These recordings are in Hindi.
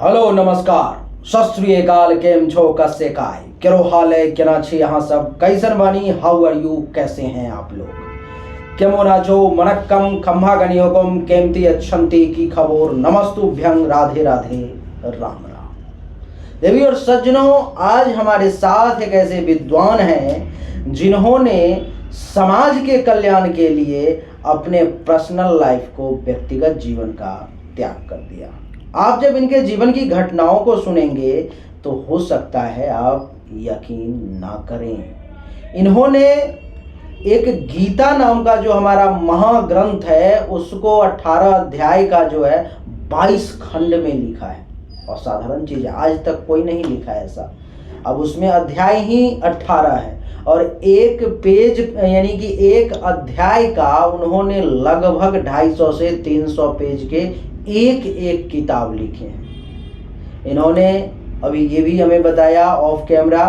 हेलो नमस्कार सत श्री अकाल। केम छो कस्से काय केरो हाल है केना छी यहाँ सब कैसन बानी हाउ आर यू कैसे हैं आप लोग केमो नाचो मनक्कम खम्भा गनियोगम केमती अच्छंती की खबर नमस्तुभ्यं राधे राधे राम राम। देवी और सज्जनों, आज हमारे साथ एक ऐसे विद्वान हैं जिन्होंने समाज के कल्याण के लिए अपने पर्सनल लाइफ को व्यक्तिगत जीवन का त्याग कर दिया। आप जब इनके जीवन की घटनाओं को सुनेंगे तो हो सकता है आप यकीन ना करें। इन्होंने एक गीता नाम का जो हमारा महाग्रंथ है उसको 18 अध्याय का जो है 22 खंड में लिखा है। और साधारण चीज है, आज तक कोई नहीं लिखा है ऐसा। अब उसमें अध्याय ही 18 है और एक पेज यानी कि एक अध्याय का उन्होंने लगभग 250 से 300 पेज के एक एक किताब लिखे हैं। इन्होंने अभी ये भी हमें बताया ऑफ कैमरा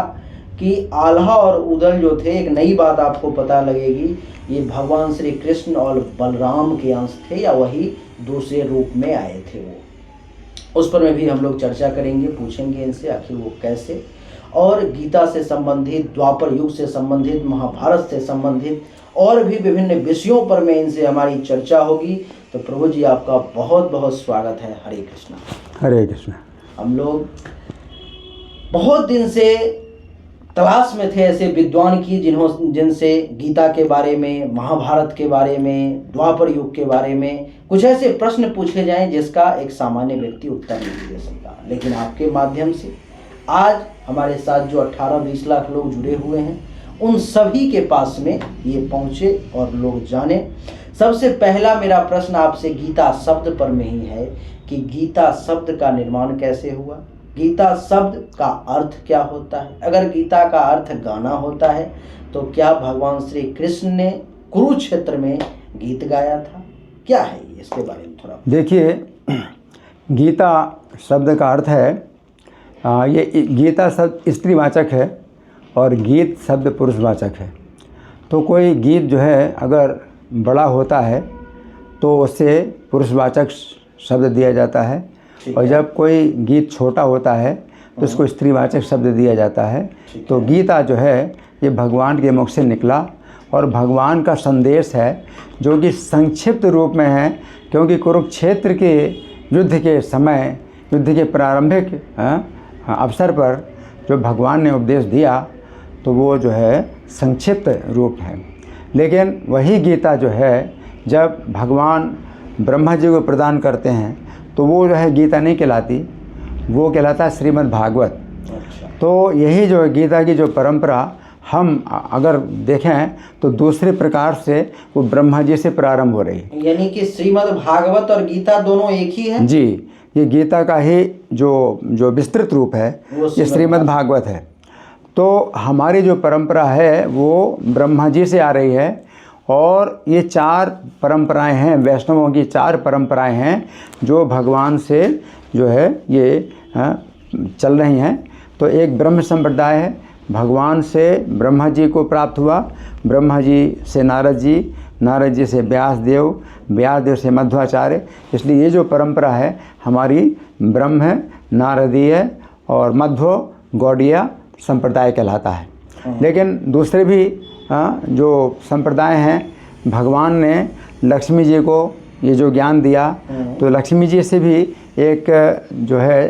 कि आल्हा और उदल जो थे, एक नई बात आपको पता लगेगी, ये भगवान श्री कृष्ण और बलराम के अंश थे या वही दूसरे रूप में आए थे वो। उस पर में भी हम लोग चर्चा करेंगे, पूछेंगे इनसे आखिर वो कैसे, और गीता से संबंधित, द्वापर युग से संबंधित, महाभारत से संबंधित और भी विभिन्न विषयों पर में इनसे हमारी चर्चा होगी। तो प्रभु जी आपका बहुत बहुत स्वागत है। हरे कृष्णा। हरे कृष्णा। हम लोग बहुत दिन से तलाश में थे ऐसे विद्वान की जिनसे गीता के बारे में, महाभारत के बारे में, द्वापर युग के बारे में कुछ ऐसे प्रश्न पूछे जाएं जिसका एक सामान्य व्यक्ति उत्तर नहीं दे सकता। लेकिन आपके माध्यम से आज हमारे साथ जो 18-20 लाख लोग जुड़े हुए हैं उन सभी के पास में ये पहुँचे और लोग जाने। सबसे पहला मेरा प्रश्न आपसे गीता शब्द पर में ही है कि गीता शब्द का निर्माण कैसे हुआ, गीता शब्द का अर्थ क्या होता है। अगर गीता का अर्थ गाना होता है तो क्या भगवान श्री कृष्ण ने कुरुक्षेत्र में गीत गाया था, क्या है ये, इसके बारे में थोड़ा देखिए। गीता शब्द का अर्थ है, ये गीता शब्द स्त्रीवाचक है और गीत शब्द पुरुषवाचक है। तो कोई गीत जो है अगर बड़ा होता है तो उससे पुरुषवाचक शब्द दिया जाता है, और जब कोई गीत छोटा होता है तो उसको स्त्रीवाचक शब्द दिया जाता है। तो गीता जो है ये भगवान के मुख से निकला और भगवान का संदेश है जो कि संक्षिप्त रूप में है, क्योंकि कुरुक्षेत्र के युद्ध के समय, युद्ध के प्रारंभिक अवसर पर जो भगवान ने उपदेश दिया तो वो जो है संक्षिप्त रूप है। लेकिन वही गीता जो है जब भगवान ब्रह्मा जी को प्रदान करते हैं तो वो जो है गीता नहीं कहलाती, वो कहलाता है श्रीमद् भागवत। तो यही जो है गीता की जो परंपरा हम अगर देखें तो दूसरे प्रकार से वो ब्रह्मा जी से प्रारंभ हो रही है। यानी कि श्रीमद् भागवत और गीता दोनों एक ही है जी। ये गीता का ही जो विस्तृत रूप है ये श्रीमद् भागवत है। तो हमारी जो परंपरा है वो ब्रह्मा जी से आ रही है, और ये 4 परंपराएं हैं, वैष्णवों की 4 परंपराएं हैं जो भगवान से जो है ये चल रही हैं। तो एक ब्रह्म संप्रदाय है, भगवान से ब्रह्मा जी को प्राप्त हुआ, ब्रह्मा जी से नारद जी, नारद जी से व्यास देव से मध्वाचार्य। इसलिए ये जो परंपरा है हमारी ब्रह्म, नारदीय और मध्व गौड़ीय संप्रदाय कहलाता है। लेकिन दूसरे भी जो संप्रदाय हैं, भगवान ने लक्ष्मी जी को ये जो ज्ञान दिया तो लक्ष्मी जी से भी एक जो है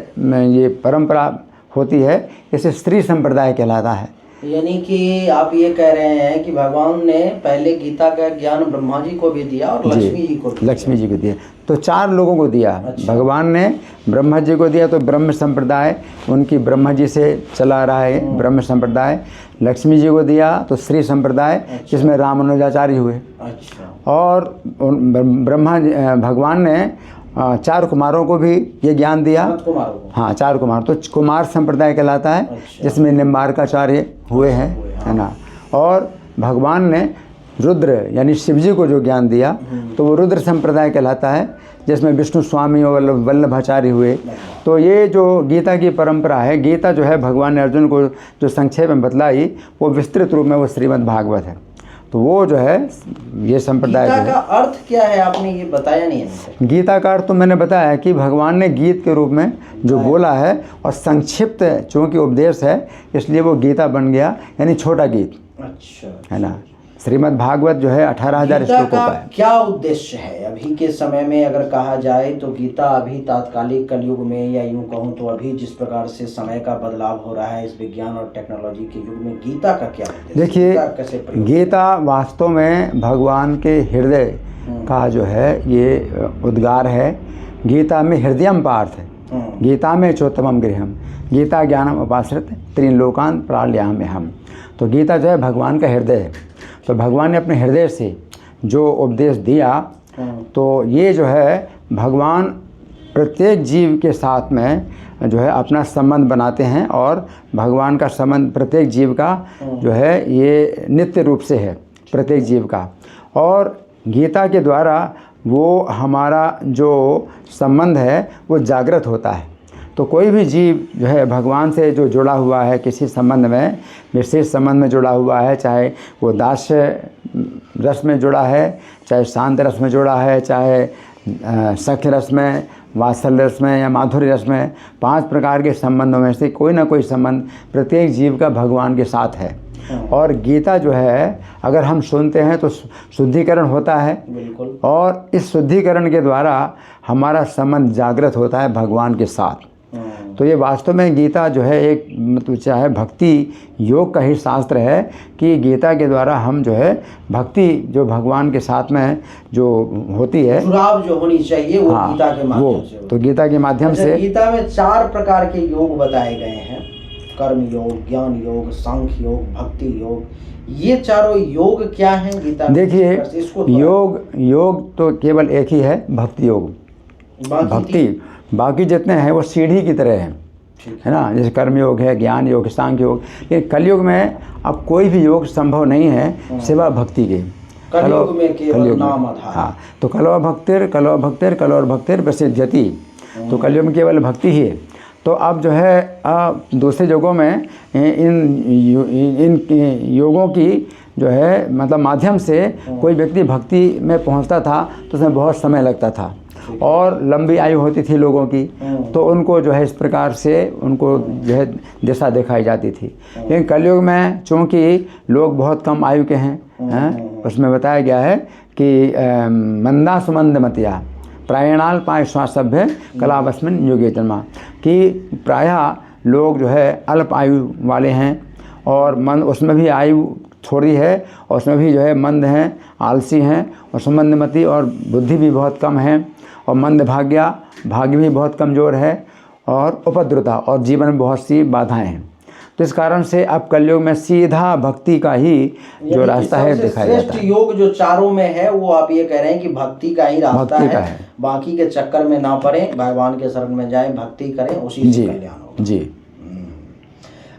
ये परंपरा होती है, इसे स्त्री संप्रदाय कहलाता है। यानी कि आप ये कह रहे हैं कि भगवान ने पहले गीता का ज्ञान ब्रह्मा जी को भी दिया और लक्ष्मी जी को दिया। तो 4 लोगों को दिया। अच्छा। भगवान ने ब्रह्मा जी को दिया तो ब्रह्म संप्रदाय उनकी ब्रह्मा जी से चला रहा है ब्रह्म संप्रदाय। लक्ष्मी जी को दिया तो श्री संप्रदाय, जिसमें रामानुजाचार्य हुए। अच्छा। और भगवान ने 4 कुमारों को भी ये ज्ञान दिया। हाँ, 4 कुमार, तो कुमार संप्रदाय कहलाता है। अच्छा। जिसमें निम्बार्काचार्य हुए हैं, है ना। और भगवान ने रुद्र यानी शिव जी को जो ज्ञान दिया तो वो रुद्र संप्रदाय कहलाता है, जिसमें विष्णु स्वामी और वल्लभाचार्य हुए। तो ये जो गीता की परंपरा है, गीता जो है भगवान ने अर्जुन को जो संक्षेप में बतलाई वो विस्तृत रूप में वो श्रीमद् भागवत है। तो वो जो है ये संप्रदाय गीता जो का है। अर्थ क्या है आपने ये बताया नहीं हमसे। गीता का अर्थ तो मैंने बताया है कि भगवान ने गीत के रूप में जो बोला है और संक्षिप्त चूँकि उपदेश है इसलिए वो गीता बन गया, यानी छोटा गीत, अच्छा, है ना। श्रीमद् भागवत जो है 18,000 गीता श्लोकों का का है। क्या उद्देश्य है अभी के समय में अगर कहा जाए तो? गीता अभी तात्कालिक कलयुग में, या यूं कहूं तो अभी जिस प्रकार से समय का बदलाव हो रहा है इस विज्ञान और टेक्नोलॉजी के युग में, गीता का क्या उद्देश्य? देखिए, गीता कैसे प्रयोग? गीता वास्तव में भगवान के हृदय का जो है ये उद्गार है। गीता में हृदयम पार्थ है, गीता में चोत्तमम गृहम, गीता ज्ञानम उपाश्रित त्रीन लोकान प्राल्याम हम। तो गीता जो है भगवान का हृदय है। तो भगवान ने अपने हृदय से जो उपदेश दिया, तो ये जो है भगवान प्रत्येक जीव के साथ में जो है अपना संबंध बनाते हैं, और भगवान का संबंध प्रत्येक जीव का जो है ये नित्य रूप से है, प्रत्येक जीव का। और गीता के द्वारा वो हमारा जो संबंध है वो जागृत होता है। तो कोई भी जीव जो है भगवान से जो जुड़ा हुआ है, किसी संबंध में, विशेष संबंध में जुड़ा हुआ है, चाहे वो दास्य रस में जुड़ा है, चाहे शांत रस में जुड़ा है, चाहे सख्य रस में, वात्सल्य रस में या माधुर्य रस में, 5 प्रकार के संबंधों में से कोई ना कोई संबंध प्रत्येक जीव का भगवान के साथ है। और गीता जो है अगर हम सुनते हैं तो शुद्धिकरण होता है, बिल्कुल, और इस शुद्धिकरण के द्वारा हमारा संबंध जागृत होता है भगवान के साथ। तो ये वास्तव में गीता जो है एक मतलब चाहे भक्ति योग का ही शास्त्र है कि गीता के द्वारा हम जो है भक्ति जो भगवान के साथ में जो होती है, जुड़ाव जो होनी चाहिए वो गीता के माध्यम से हो। तो गीता के माध्यम से गीता में 4 प्रकार के योग बताए गए हैं, कर्म योग, ज्ञान योग, सांख्य योग, भक्ति योग। ये चारों योग क्या हैं गीता में? देखिए, इसको योग तो केवल एक ही है, भक्ति योग। भक्ति बाकी जितने हैं वो सीढ़ी की तरह हैं, है ना। जैसे कर्म योग है, ज्ञान योग, सांख्य योग। लेकिन कलयुग में अब कोई भी योग संभव नहीं है सिवा भक्ति के। कलयुग में केवल नाम आधार। हाँ, तो कलौ भक्तिर प्रसिद्ध्यति, तो कलयुग में केवल भक्ति ही है। तो अब जो है दूसरे योगों में इन योगों की जो है मतलब माध्यम से कोई व्यक्ति भक्ति में पहुंचता था तो उसमें बहुत समय लगता था और लंबी आयु होती थी लोगों की, तो उनको जो है इस प्रकार से उनको जो है दिशा दिखाई जाती थी। लेकिन कलयुग में चूँकि लोग बहुत कम आयु के हैं, उसमें बताया गया है कि मंदा सुमंद मतिया प्रायणाल पाय स्वासभ्य कलावस्मिन युगे जन्मा, कि प्रायः लोग जो है अल्प आयु वाले हैं और मन उसमें भी आयु थोड़ी है और उसमें भी जो है मंद हैं, आलसी हैं और सुमंदमती, और बुद्धि भी बहुत कम है और मंद भाग्य भी बहुत कमज़ोर है और उपद्रुता, और जीवन में बहुत सी बाधाएं हैं। तो इस कारण से अब कलयुग में सीधा भक्ति का ही जो रास्ता है दिखाया जाता श्रेष्ठ है। योग जो चारों में है वो आप ये कह रहे हैं कि भक्ति का ही रास्ता है। बाकी के चक्कर में ना पड़े, भगवान के शरण में जाएं, भक्ति करें, उसी से कल्याण होगा। जी।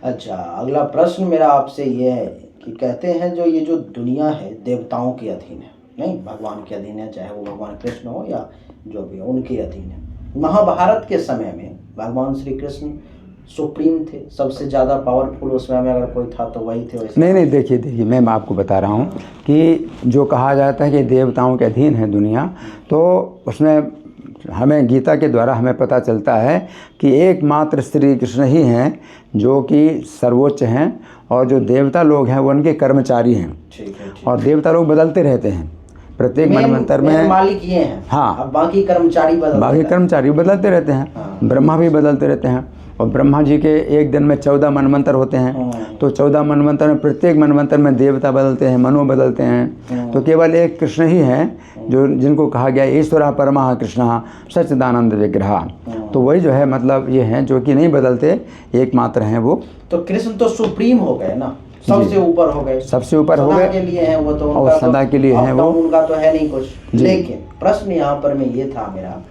अच्छा, अगला प्रश्न मेरा आपसे ये है कि कहते हैं जो ये जो दुनिया है देवताओं के अधीन है, नहीं भगवान के अधीन है, चाहे वो भगवान कृष्ण हो या जो भी उनके अधीन है। महाभारत के समय में भगवान श्री कृष्ण सुप्रीम थे, सबसे ज़्यादा पावरफुल उस समय में अगर कोई था तो वही थे। नहीं, देखिए मैं आपको बता रहा हूँ कि जो कहा जाता है कि देवताओं के अधीन है दुनिया, तो उसमें हमें गीता के द्वारा हमें पता चलता है कि एकमात्र श्री कृष्ण ही हैं जो कि सर्वोच्च हैं, और जो देवता लोग हैं वो उनके कर्मचारी हैं। ठीक है। और देवता लोग बदलते रहते हैं प्रत्येक मनवंतर में, मालिक ये हैं। हाँ, अब बाकी कर्मचारी बदलते रहते हैं। ब्रह्मा भी बदलते रहते हैं, और ब्रह्मा जी के एक दिन में 14 मनवंतर होते हैं, तो 14 मनवंतर में प्रत्येक मनवंतर में देवता बदलते हैं, मनु बदलते हैं। तो केवल एक कृष्ण ही हैं जो जिनको कहा गया ईश्वरः परमः कृष्णः सच्चिदानंद विग्रह। तो वही जो है मतलब ये हैं जो कि नहीं बदलते, एकमात्र हैं वो। तो कृष्ण तो सुप्रीम हो गए ना, सबसे ऊपर हो गए, सबसे ऊपर हो गए, के लिए हैं वो, तो और सदा के लिए हैं वो, उनका तो है नहीं कुछ। लेकिन प्रश्न यहाँ पर में ये था मेरा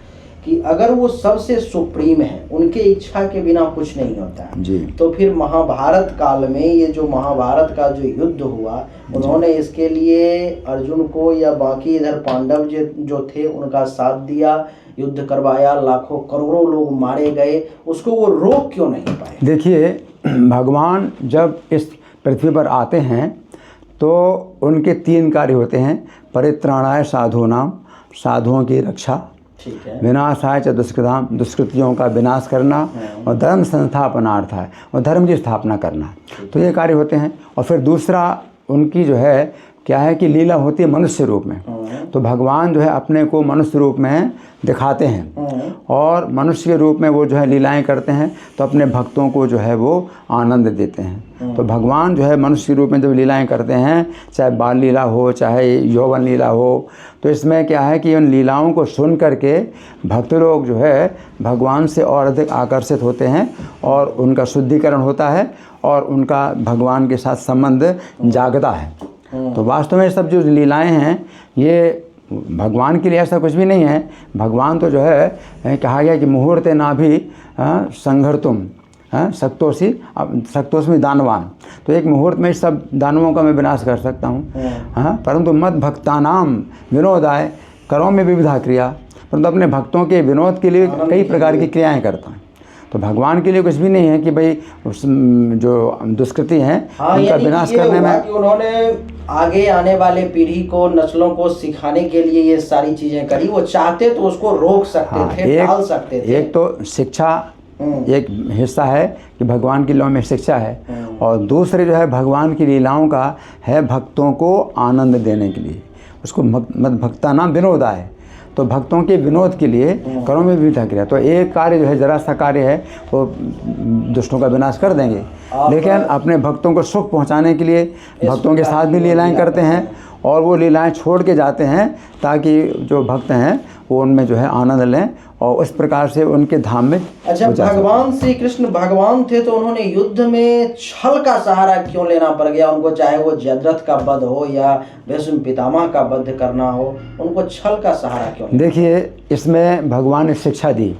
कि अगर वो सबसे सुप्रीम है, उनके इच्छा के बिना कुछ नहीं होता है जी। तो फिर महाभारत काल में ये जो महाभारत का जो युद्ध हुआ, उन्होंने इसके लिए अर्जुन को या बाकी इधर पांडव जो थे उनका साथ दिया, युद्ध करवाया, लाखों करोड़ों लोग मारे गए, उसको वो रोक क्यों नहीं पाए? देखिए, भगवान जब इस पृथ्वी पर आते हैं तो उनके 3 कार्य होते हैं। परित्राणाय साधूनाम, साधुओं की रक्षा, ठीक है। विनाशाय च दुष्कृताम, दुष्कृतियों का विनाश करना, और धर्म संस्थापनार्थाय, और धर्म की स्थापना करना। तो ये कार्य होते हैं। और फिर दूसरा उनकी जो है क्या है कि लीला होती है मनुष्य रूप में। तो भगवान जो है अपने को मनुष्य रूप में दिखाते हैं और मनुष्य के रूप में वो जो है लीलाएं करते हैं, तो अपने भक्तों को जो है वो आनंद देते हैं। तो भगवान जो है मनुष्य के रूप में जब लीलाएं करते हैं, चाहे बाल लीला हो चाहे यौवन लीला हो, तो इसमें क्या है कि उन लीलाओं को सुन करके भक्त लोग जो है भगवान से और अधिक आकर्षित होते हैं और उनका शुद्धिकरण होता है और उनका भगवान के साथ संबंध जागता है। तो वास्तव में सब जो लीलाएं हैं ये भगवान के लिए ऐसा कुछ भी नहीं है। भगवान तो जो है कहा गया कि मुहूर्ते ना भी संघर्तुम सक्तोस्मि दानवान, तो एक मुहूर्त में सब दानवों का मैं विनाश कर सकता हूँ। परंतु मद भक्तानाम विनोदाय करो में विविधा क्रिया, परंतु अपने भक्तों के विनोद के लिए कई प्रकार की क्रियाएं करता हूँ। तो भगवान के लिए कुछ भी नहीं है कि भाई जो दुष्कृति हैं उनका विनाश करने में, कि उन्होंने आगे आने वाले पीढ़ी को, नस्लों को सिखाने के लिए ये सारी चीजें करी। वो चाहते तो उसको रोक सकते थे, टाल सकते थे। एक तो शिक्षा एक हिस्सा है कि भगवान की लीलाओं में शिक्षा है, और दूसरे जो है भगवान की लीलाओं का है भक्तों को आनंद देने के लिए। उसको मद भक्ता नाम विनोदा है, तो भक्तों के विनोद के लिए करो में विविधा क्रिया। तो एक कार्य जो है जरा सा कार्य है वो दुष्टों का विनाश कर देंगे, लेकिन अपने भक्तों को सुख पहुंचाने के लिए भक्तों के साथ भी लीलाएं करते हैं और वो लीलाएं छोड़ के जाते हैं ताकि जो भक्त हैं वो उनमें जो है आनंद लें और उस प्रकार से उनके धाम में। अच्छा, भगवान श्री कृष्ण भगवान थे तो उन्होंने युद्ध में छल का सहारा क्यों लेना पड़ गया उनको? चाहे वो जयद्रथ का वध हो या भीष्म पितामह का वध करना हो, उनको छल का सहारा क्यों? देखिए, इसमें भगवान ने शिक्षा दी।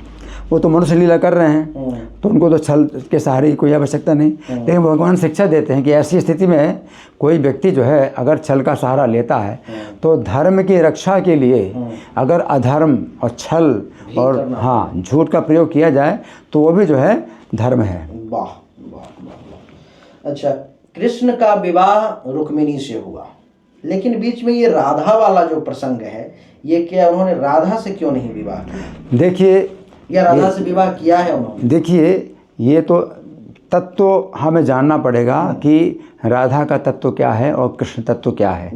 वो तो मनुष्य लीला कर रहे हैं तो उनको तो छल के सहारे की कोई आवश्यकता नहीं, लेकिन भगवान शिक्षा देते हैं कि ऐसी स्थिति में कोई व्यक्ति जो है अगर छल का सहारा लेता है तो धर्म की रक्षा के लिए अगर अधर्म और छल और झूठ का प्रयोग किया जाए तो वो भी जो है धर्म है। वाह वाह वाह। अच्छा, कृष्ण का विवाह रुक्मिणी से हुआ, लेकिन बीच में ये राधा वाला जो प्रसंग है, ये क्या उन्होंने राधा से क्यों नहीं विवाह किया? देखिए, या राधा से विवाह किया है उन्होंने? देखिए, ये तो तत्व हमें जानना पड़ेगा कि राधा का तत्व क्या है और कृष्ण तत्व क्या है।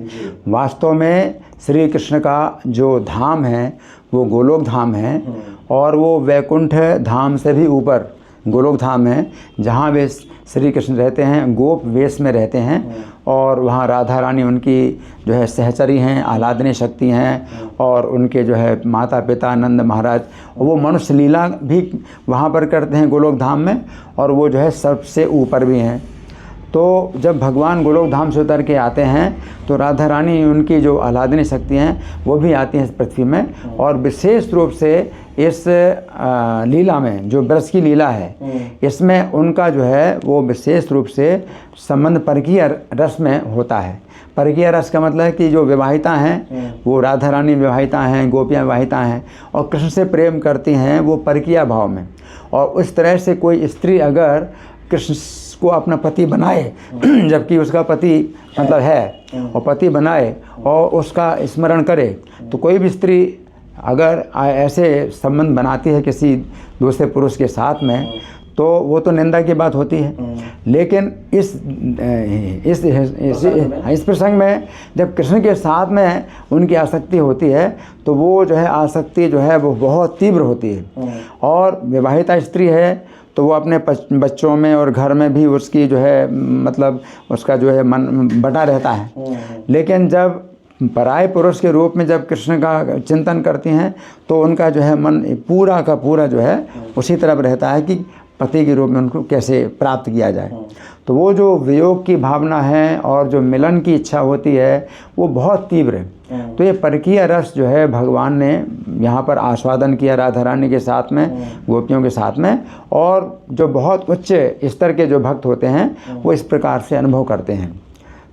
वास्तव में श्री कृष्ण का जो धाम है वो गोलोक धाम है और वो वैकुंठ धाम से भी ऊपर गोलोक धाम है, जहाँ वे श्री कृष्ण रहते हैं, गोप वेश में रहते हैं और वहाँ राधा रानी उनकी जो है सहचरी हैं, आह्लादनी शक्ति हैं और उनके जो है माता पिता नंद महाराज, वो मनुष्य लीला भी वहाँ पर करते हैं गोलोक धाम में और वो जो है सबसे ऊपर भी हैं। तो जब भगवान गोलोक धाम से उतर के आते हैं तो राधा रानी उनकी जो आह्लादनी शक्ति हैं वो भी आती हैं इस पृथ्वी में, और विशेष रूप से इस लीला में जो ब्रज की लीला है इसमें उनका जो है वो विशेष रूप से संबंध परकीय रस में होता है। परकीय रस का मतलब है कि जो विवाहिता हैं वो राधा रानी विवाहिता हैं, गोपियाँ विवाहिता हैं और कृष्ण से प्रेम करती हैं वो परकीय भाव में। और उस तरह से कोई स्त्री अगर कृष्ण को अपना पति बनाए जबकि उसका पति मतलब है और पति बनाए और उसका स्मरण करे, तो कोई भी स्त्री अगर ऐसे संबंध बनाती है किसी दूसरे पुरुष के साथ में तो वो तो निंदा की बात होती है। लेकिन इस प्रसंग में जब कृष्ण के साथ में उनकी आसक्ति होती है तो वो जो है आसक्ति जो है वो बहुत तीव्र होती है। और विवाहिता स्त्री है तो वो अपने बच्चों में और घर में भी उसकी जो है मतलब उसका जो है मन बटा रहता है। लेकिन जब पराये पुरुष के रूप में जब कृष्ण का चिंतन करती हैं तो उनका जो है मन पूरा का पूरा जो है उसी तरफ रहता है कि पति के रूप में उनको कैसे प्राप्त किया जाए। तो वो जो वियोग की भावना है और जो मिलन की इच्छा होती है वो बहुत तीव्र है। तो ये परकीय रस जो है भगवान ने यहाँ पर आस्वादन किया राधा रानी के साथ में, गोपियों के साथ में, और जो बहुत उच्च स्तर के जो भक्त होते हैं वो इस प्रकार से अनुभव करते हैं।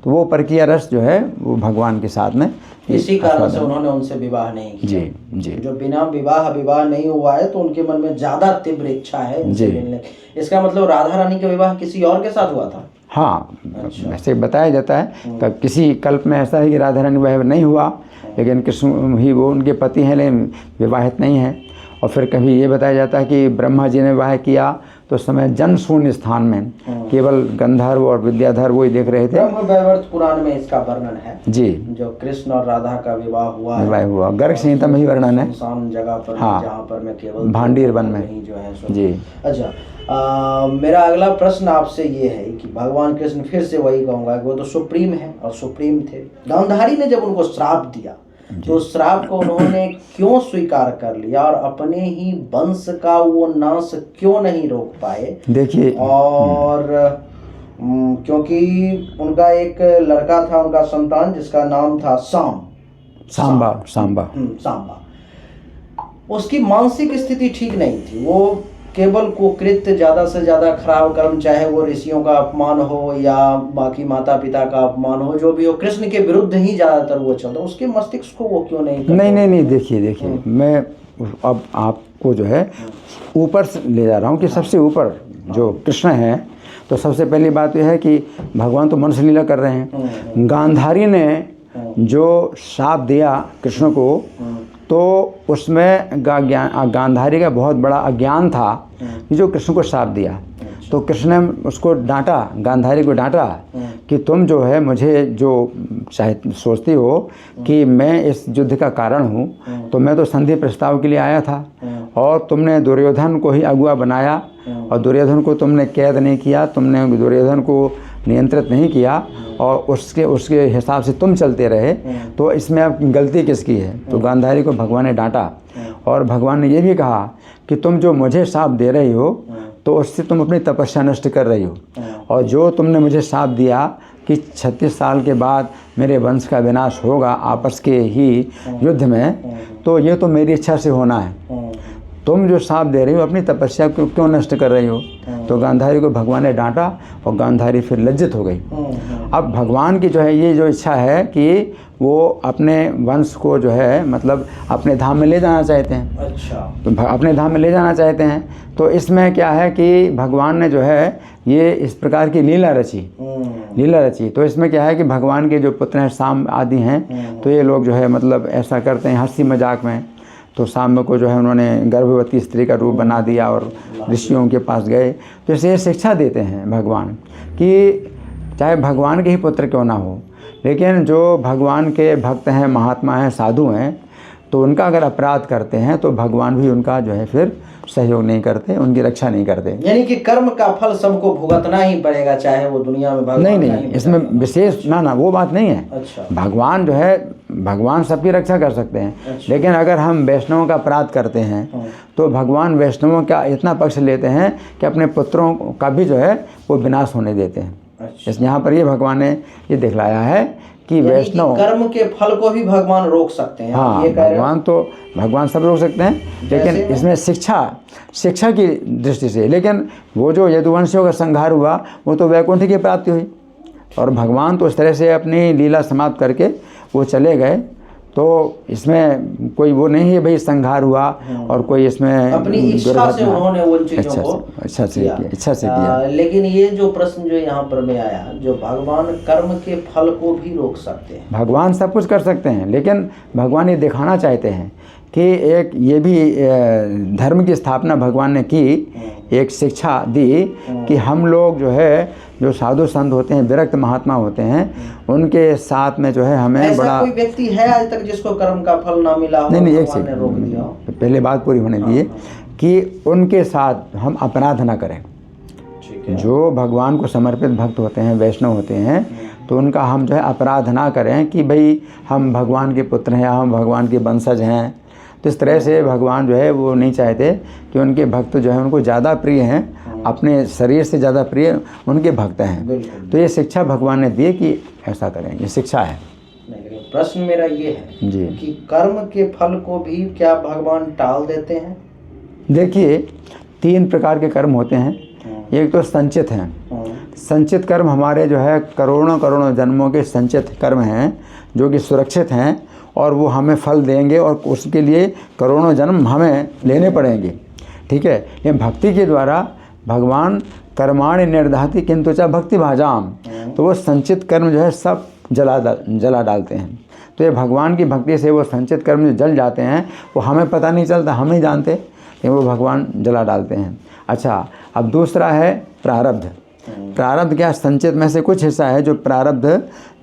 तो वो परकीय रस जो है वो भगवान के साथ में, इसी कारण से उन्होंने उनसे विवाह नहीं किया। जी। जो बिना विवाह नहीं हुआ है तो उनके मन में ज्यादा तीव्र इच्छा है उनसे मिलने। इसका मतलब राधा रानी का विवाह किसी और के साथ हुआ था? हाँ, अच्छा। ऐसे बताया जाता है कि किसी कल्प में ऐसा है कि राधा रानी वह नहीं हुआ, लेकिन कृष्ण ही वो उनके पति हैं, लेकिन विवाहित नहीं हैं। और फिर कभी ये बताया जाता है कि ब्रह्मा जी ने विवाह किया तो उस समय जन शून्य स्थान में केवल गंधर्व और विद्याधर वो ही देख रहे थे। ब्रह्म वैवर्त पुराण में इसका वर्णन है जी, जो कृष्ण और राधा का विवाह हुआ गर्ग संहिता में ही वर्णन है। सुनसान जगह पर हाँ, जहाँ पर मैं केवल भांडीर वन में जो है जी। अच्छा, मेरा अगला प्रश्न आपसे ये है कि भगवान कृष्ण, फिर से वही कहूँगा कि वो तो सुप्रीम है और सुप्रीम थे। गांधारी ने जब उनको श्राप दिया तो उस श्राप को उन्होंने क्यों स्वीकार कर लिया और अपने ही वंश का वो नाश क्यों नहीं रोक पाए? देखिए, और क्योंकि उनका एक लड़का था, उनका संतान, जिसका नाम था सांबा। उसकी मानसिक स्थिति ठीक नहीं थी। वो केवल कुकृत्य, ज़्यादा से ज़्यादा खराब कर्म, चाहे वो ऋषियों का अपमान हो या बाकी माता पिता का अपमान हो, जो भी हो, कृष्ण के विरुद्ध ही ज़्यादातर वो चलता। उसके मस्तिष्क को वो क्यों नहीं देखिए मैं अब आपको जो है ऊपर से ले जा रहा हूँ कि सबसे ऊपर जो कृष्ण हैं, तो सबसे पहली बात यह है कि भगवान तो मनुष्य लीला कर रहे हैं। गांधारी ने जो शाप दिया कृष्ण को, तो उसमें गांधारी का बहुत बड़ा अज्ञान था कि जो कृष्ण को शाप दिया। तो कृष्ण ने उसको डांटा, गांधारी को डांटा कि तुम जो है मुझे जो सोचती हो कि मैं इस युद्ध का कारण हूँ, तो मैं तो संधि प्रस्ताव के लिए आया था और तुमने दुर्योधन को ही अगुआ बनाया और दुर्योधन को तुमने कैद नहीं किया, तुमने दुर्योधन को नियंत्रित नहीं किया और उसके हिसाब से तुम चलते रहे, तो इसमें अब गलती किसकी है? तो गांधारी को भगवान ने डांटा और भगवान ने ये भी कहा कि तुम जो मुझे शाप दे रही हो तो उससे तुम अपनी तपस्या नष्ट कर रही हो, और जो तुमने मुझे शाप दिया कि 36 साल के बाद मेरे वंश का विनाश होगा आपस के ही युद्ध में, तो ये तो मेरी इच्छा से होना है। तुम जो शाप दे रही हो अपनी तपस्या को क्यों नष्ट कर रही हो? तो गांधारी को भगवान ने डांटा और गांधारी फिर लज्जित हो गई। अब भगवान की जो है ये जो इच्छा है कि वो अपने वंश को जो है मतलब अपने धाम में ले जाना चाहते हैं। अच्छा, तो अपने धाम में ले जाना चाहते हैं, तो इसमें क्या है कि भगवान ने जो है ये इस प्रकार की लीला रची। तो इसमें क्या है कि भगवान के जो पुत्र हैं शाम आदि हैं, तो ये लोग जो है मतलब ऐसा करते हैं हंसी मजाक में। तो शाम को जो है उन्होंने गर्भवती स्त्री का रूप बना दिया और ऋषियों के पास गए। तो इसे शिक्षा देते हैं भगवान कि चाहे भगवान के ही पुत्र क्यों ना हो, लेकिन जो भगवान के भक्त हैं, महात्मा हैं, साधु हैं, तो उनका अगर अपराध करते हैं तो भगवान भी उनका जो है फिर सहयोग नहीं करते, उनकी रक्षा नहीं करते। यानी कि कर्म का फल सबको भुगतना ही पड़ेगा, चाहे वो दुनिया में भगवान नहीं, इसमें विशेष ना वो बात नहीं है। अच्छा, भगवान जो है भगवान सबकी रक्षा कर सकते हैं। अच्छा। लेकिन अगर हम वैष्णवों का अपराध करते हैं तो भगवान वैष्णवों का इतना पक्ष लेते हैं कि अपने पुत्रों का भी जो है वो विनाश होने देते हैं। अच्छा। यहाँ पर ये भगवान ने ये दिखलाया है कि वैष्णव कर्म के फल को भी भगवान रोक सकते हैं। हाँ, ये भगवान सब रोक सकते हैं, लेकिन इसमें शिक्षा की दृष्टि से। लेकिन वो जो यदुवंशियों का संहार हुआ वो तो वैकुंठ की प्राप्ति हुई, और भगवान तो इस तरह से अपनी लीला समाप्त करके वो चले गए। तो इसमें कोई वो नहीं है भाई संहार हुआ और कोई इसमें अपनी इच्छा से उन्होंने उन चीज़ों को इच्छा से किया। लेकिन ये जो प्रश्न जो यहाँ पर में आया, जो भगवान कर्म के फल को भी रोक सकते हैं। भगवान सब कुछ कर सकते हैं, लेकिन भगवान ये दिखाना चाहते हैं कि एक ये भी धर्म की स्थापना भगवान ने की, एक शिक्षा दी कि हम लोग जो है जो साधु संत होते हैं, विरक्त महात्मा होते हैं, उनके साथ में जो है हमें ऐसा बड़ा कोई व्यक्ति है आज तक जिसको कर्म का फल ना मिला हो? नहीं, एक से पहले बात पूरी होने दिए कि उनके साथ हम अपराध ना करें। जो भगवान को समर्पित भक्त होते हैं, वैष्णव होते हैं, तो उनका हम जो है अपराध ना करें कि भाई हम भगवान के पुत्र हैं, हम भगवान के वंशज हैं। तो इस तरह से भगवान जो है वो नहीं चाहते कि उनके भक्त जो है उनको ज़्यादा प्रिय हैं, अपने शरीर से ज़्यादा प्रिय उनके भक्त हैं। तो ये शिक्षा भगवान ने दी है कि ऐसा करें, ये शिक्षा है। प्रश्न मेरा ये है जी कि कर्म के फल को भी क्या भगवान टाल देते हैं? देखिए, 3 प्रकार के कर्म होते हैं। एक तो संचित हैं। संचित कर्म हमारे जो है करोड़ों जन्मों के संचित कर्म हैं, जो कि सुरक्षित हैं और वो हमें फल देंगे और उसके लिए करोड़ों जन्म हमें लेने पड़ेंगे। ठीक है, ये भक्ति के द्वारा भगवान कर्माणि निर्धाति किंतु च भक्ति भाजाम, तो वो संचित कर्म जो है सब जला डालते हैं। तो ये भगवान की भक्ति से वो संचित कर्म जो जल जाते हैं वो हमें पता नहीं चलता, हम नहीं जानते, लेकिन वो भगवान जला डालते हैं। अच्छा, अब दूसरा है प्रारब्ध। प्रारब्ध क्या, संचित में से कुछ हिस्सा है जो प्रारब्ध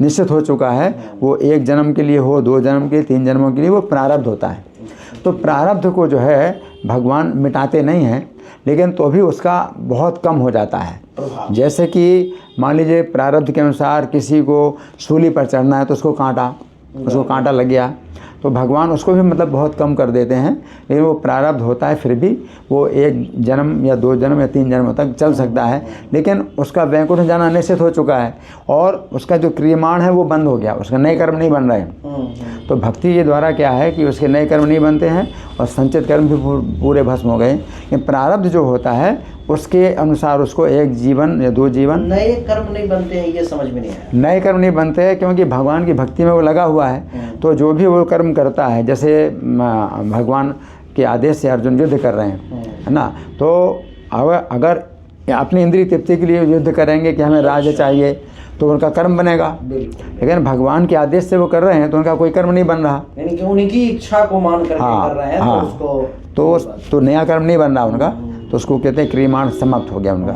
निश्चित हो चुका है, वो 1 जन्म के लिए हो, 2 जन्म के लिए, 3 जन्मों के लिए, वो प्रारब्ध होता है। तो प्रारब्ध को जो है भगवान मिटाते नहीं हैं, लेकिन तो भी उसका बहुत कम हो जाता है। जैसे कि मान लीजिए प्रारब्ध के अनुसार किसी को सूली पर चढ़ना है तो उसको कांटा लग गया, तो भगवान उसको भी मतलब बहुत कम कर देते हैं, लेकिन वो प्रारब्ध होता है, फिर भी वो 1 जन्म या 2 जन्म या 3 जन्म तक चल सकता है, लेकिन उसका वैकुंठ जाना निश्चित हो चुका है और उसका जो क्रियमाण है वो बंद हो गया, उसका नए कर्म नहीं बन रहे। तो भक्ति के द्वारा क्या है कि उसके नए कर्म नहीं बनते हैं और संचित कर्म भी पूरे भस्म हो गए। लेकिन प्रारब्ध जो होता है उसके अनुसार उसको 1 जीवन या 2 जीवन, नए कर्म नहीं बनते हैं, ये समझ में नहीं आया। नए कर्म नहीं बनते हैं क्योंकि भगवान की भक्ति में वो लगा हुआ है। तो जो भी वो कर्म करता है, जैसे भगवान के आदेश से अर्जुन युद्ध कर रहे हैं, है ना, तो अगर अपनी इंद्रिय तृप्ति के लिए युद्ध करेंगे कि हमें राज्य चाहिए तो उनका कर्म बनेगा, लेकिन भगवान के आदेश से वो कर रहे हैं तो उनका कोई कर्म नहीं बन रहा, यानी कि उनकी इच्छा को मान करके कर रहे हैं। तो उसको तो नया कर्म नहीं बन रहा उनका, तो उसको कहते हैं क्रियमाण समाप्त हो गया उनका।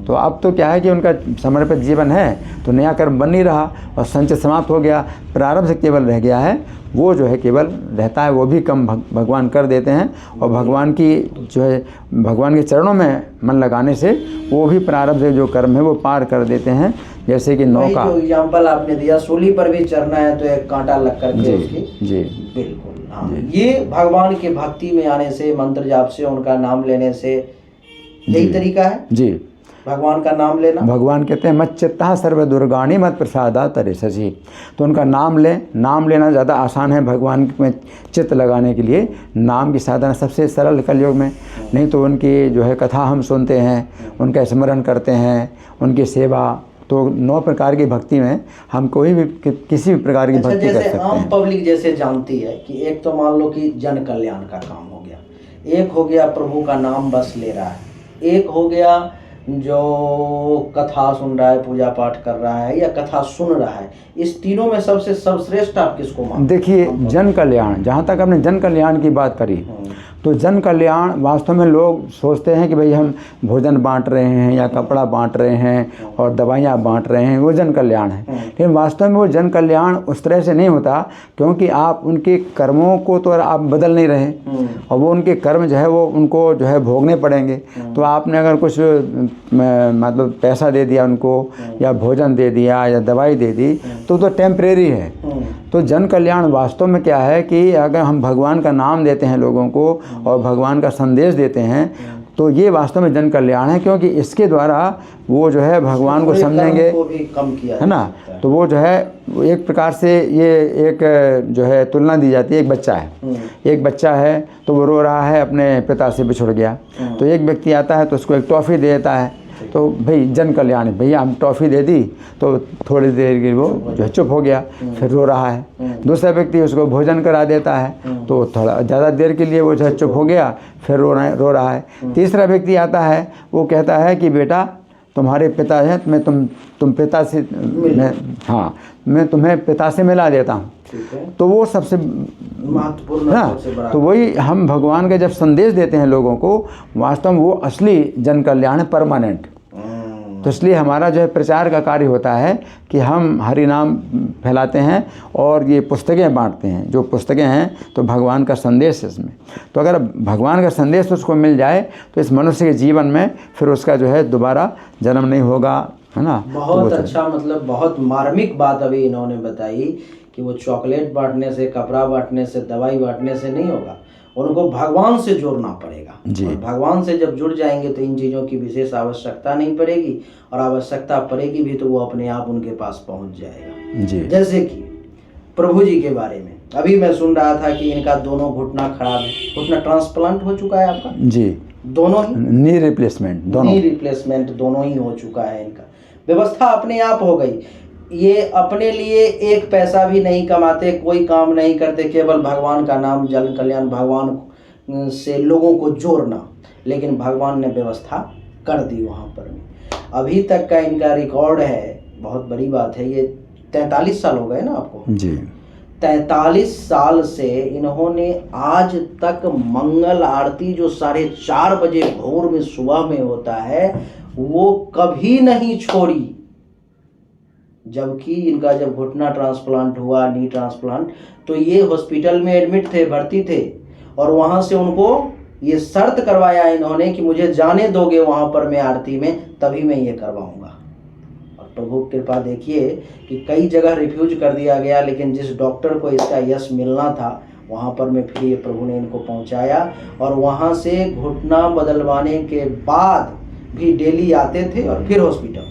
तो अब तो क्या है कि उनका समर्पित जीवन है तो नया कर्म बन नहीं रहा और संचित समाप्त हो गया, प्रारब्ध केवल रह गया है, वो जो है केवल रहता है, वो भी कम भगवान कर देते हैं। और भगवान की जो है भगवान के चरणों में मन लगाने से वो भी प्रारब्ध जो कर्म है वो पार कर देते हैं। जैसे कि नौका, जो एग्जाम्पल आपने दिया, सूली पर भी चढ़ना है तो 1 कांटा लग करके उसकी, जी बिल्कुल। हाँ, ये भगवान की भक्ति में आने से, मंत्र जाप से, उनका नाम लेने से, यही तरीका है जी भगवान का नाम लेना। भगवान कहते हैं मच्चित्ता सर्व दुर्गाणी मत प्रसादा तरे शशि, तो उनका नाम लें। नाम लेना ज़्यादा आसान है भगवान में चित्त लगाने के लिए। नाम की साधना सबसे सरल कलयुग में, नहीं तो उनकी जो है कथा हम सुनते हैं, उनका स्मरण करते हैं, उनकी सेवा, तो 9 प्रकार की भक्ति में हम कोई भी किसी भी प्रकार की भक्ति कर सकते हैं। आम पब्लिक जैसे जानती है कि एक तो मान लो कि जन कल्याण का काम हो गया, एक हो गया प्रभु का नाम बस ले रहा है, एक हो गया जो कथा सुन रहा है, पूजा पाठ कर रहा है या कथा सुन रहा है। इस तीनों में सबसे सर्वश्रेष्ठ आप किसको मानते हैं? देखिए, जन कल्याण, जहाँ तक आपने जन कल्याण की बात करी, तो जन कल्याण वास्तव में लोग सोचते हैं कि भाई हम भोजन बांट रहे हैं या कपड़ा बांट रहे हैं और दवाइयाँ बांट रहे हैं, वो जन कल्याण है। लेकिन वास्तव में वो जन कल्याण उस तरह से नहीं होता, क्योंकि आप उनके कर्मों को तो आप बदल नहीं रहे और वो उनके कर्म जो है वो उनको जो है भोगने पड़ेंगे। तो आपने अगर कुछ मतलब पैसा दे दिया उनको या भोजन दे दिया या दवाई दे दी तो टेम्परेरी है। तो जन कल्याण वास्तव में क्या है कि अगर हम भगवान का नाम देते हैं लोगों को और भगवान का संदेश देते हैं तो ये वास्तव में जन कल्याण है, क्योंकि इसके द्वारा वो जो है भगवान को समझेंगे, को भी कम किया है ना। तो वो जो है एक प्रकार से ये एक जो है तुलना दी जाती है। एक बच्चा है तो वो रो रहा है, अपने पिता से बिछुड़ गया, तो एक व्यक्ति आता है तो उसको एक टॉफ़ी दे देता है, तो भाई जन कल्याण, भैया हम टॉफ़ी दे दी तो थोड़ी देर के वो जो है चुप हो गया, फिर रो रहा है। दूसरा व्यक्ति उसको भोजन करा देता है तो थोड़ा ज़्यादा देर के लिए वो जो है चुप हो गया, फिर रो रहा है। तीसरा व्यक्ति आता है, वो कहता है कि बेटा तुम्हारे पिता हैं, मैं तुम पिता से मैं तुम्हें पिता से मिला देता हूँ। तो वो सबसे महत्वपूर्ण ना, तो वही हम भगवान का जब संदेश देते हैं लोगों को, वास्तव में वो असली जन कल्याण है, परमानेंट। तो इसलिए हमारा जो है प्रचार का कार्य होता है कि हम हरि नाम फैलाते हैं और ये पुस्तकें बांटते हैं। जो पुस्तकें हैं तो भगवान का संदेश है इसमें। तो अगर भगवान का संदेश उसको मिल जाए तो इस मनुष्य के जीवन में फिर उसका जो है दोबारा जन्म नहीं होगा, है ना। बहुत तो अच्छा, मतलब बहुत मार्मिक बात अभी इन्होंने बताई कि वो चॉकलेट बांटने से, कपड़ा बांटने से, दवाई बांटने से नहीं होगा, उनको भगवान से जोड़ना पड़ेगा जी। और भगवान से जब जुड़ जाएंगे तो इन चीज़ों की विशेष आवश्यकता नहीं पड़ेगी, और आवश्यकता पड़ेगी भी तो वो अपने आप उनके पास पहुंच जाएगा जी। जैसे कि प्रभु जी के बारे में अभी मैं सुन रहा था कि इनका दोनों घुटना खराब है, घुटना ट्रांसप्लांट हो चुका है आपका? जी, दोनों ही नी रिप्लेसमेंट, दोनों ही हो चुका है। इनका व्यवस्था अपने आप हो गई। ये अपने लिए एक पैसा भी नहीं कमाते, कोई काम नहीं करते, केवल भगवान का नाम, जन कल्याण, भगवान से लोगों को जोड़ना, लेकिन भगवान ने व्यवस्था कर दी वहाँ पर भी। अभी तक का इनका रिकॉर्ड है, बहुत बड़ी बात है ये। 43 साल हो गए ना आपको जी। 43 साल से इन्होंने आज तक मंगल आरती जो 4:30 बजे भोर में सुबह में होता है वो कभी नहीं छोड़ी। जबकि इनका जब घुटना ट्रांसप्लांट हुआ, नी ट्रांसप्लांट, तो ये हॉस्पिटल में एडमिट थे, भर्ती थे, और वहाँ से उनको ये शर्त करवाया इन्होंने कि मुझे जाने दोगे वहाँ पर मैं आरती में, तभी मैं ये करवाऊँगा। और प्रभु की कृपा देखिए कि कई जगह रिफ्यूज कर दिया गया, लेकिन जिस डॉक्टर को इसका यश मिलना था वहाँ पर में फिर ये प्रभु ने इनको पहुँचाया। और वहाँ से घुटना बदलवाने के बाद भी डेली आते थे और फिर हॉस्पिटल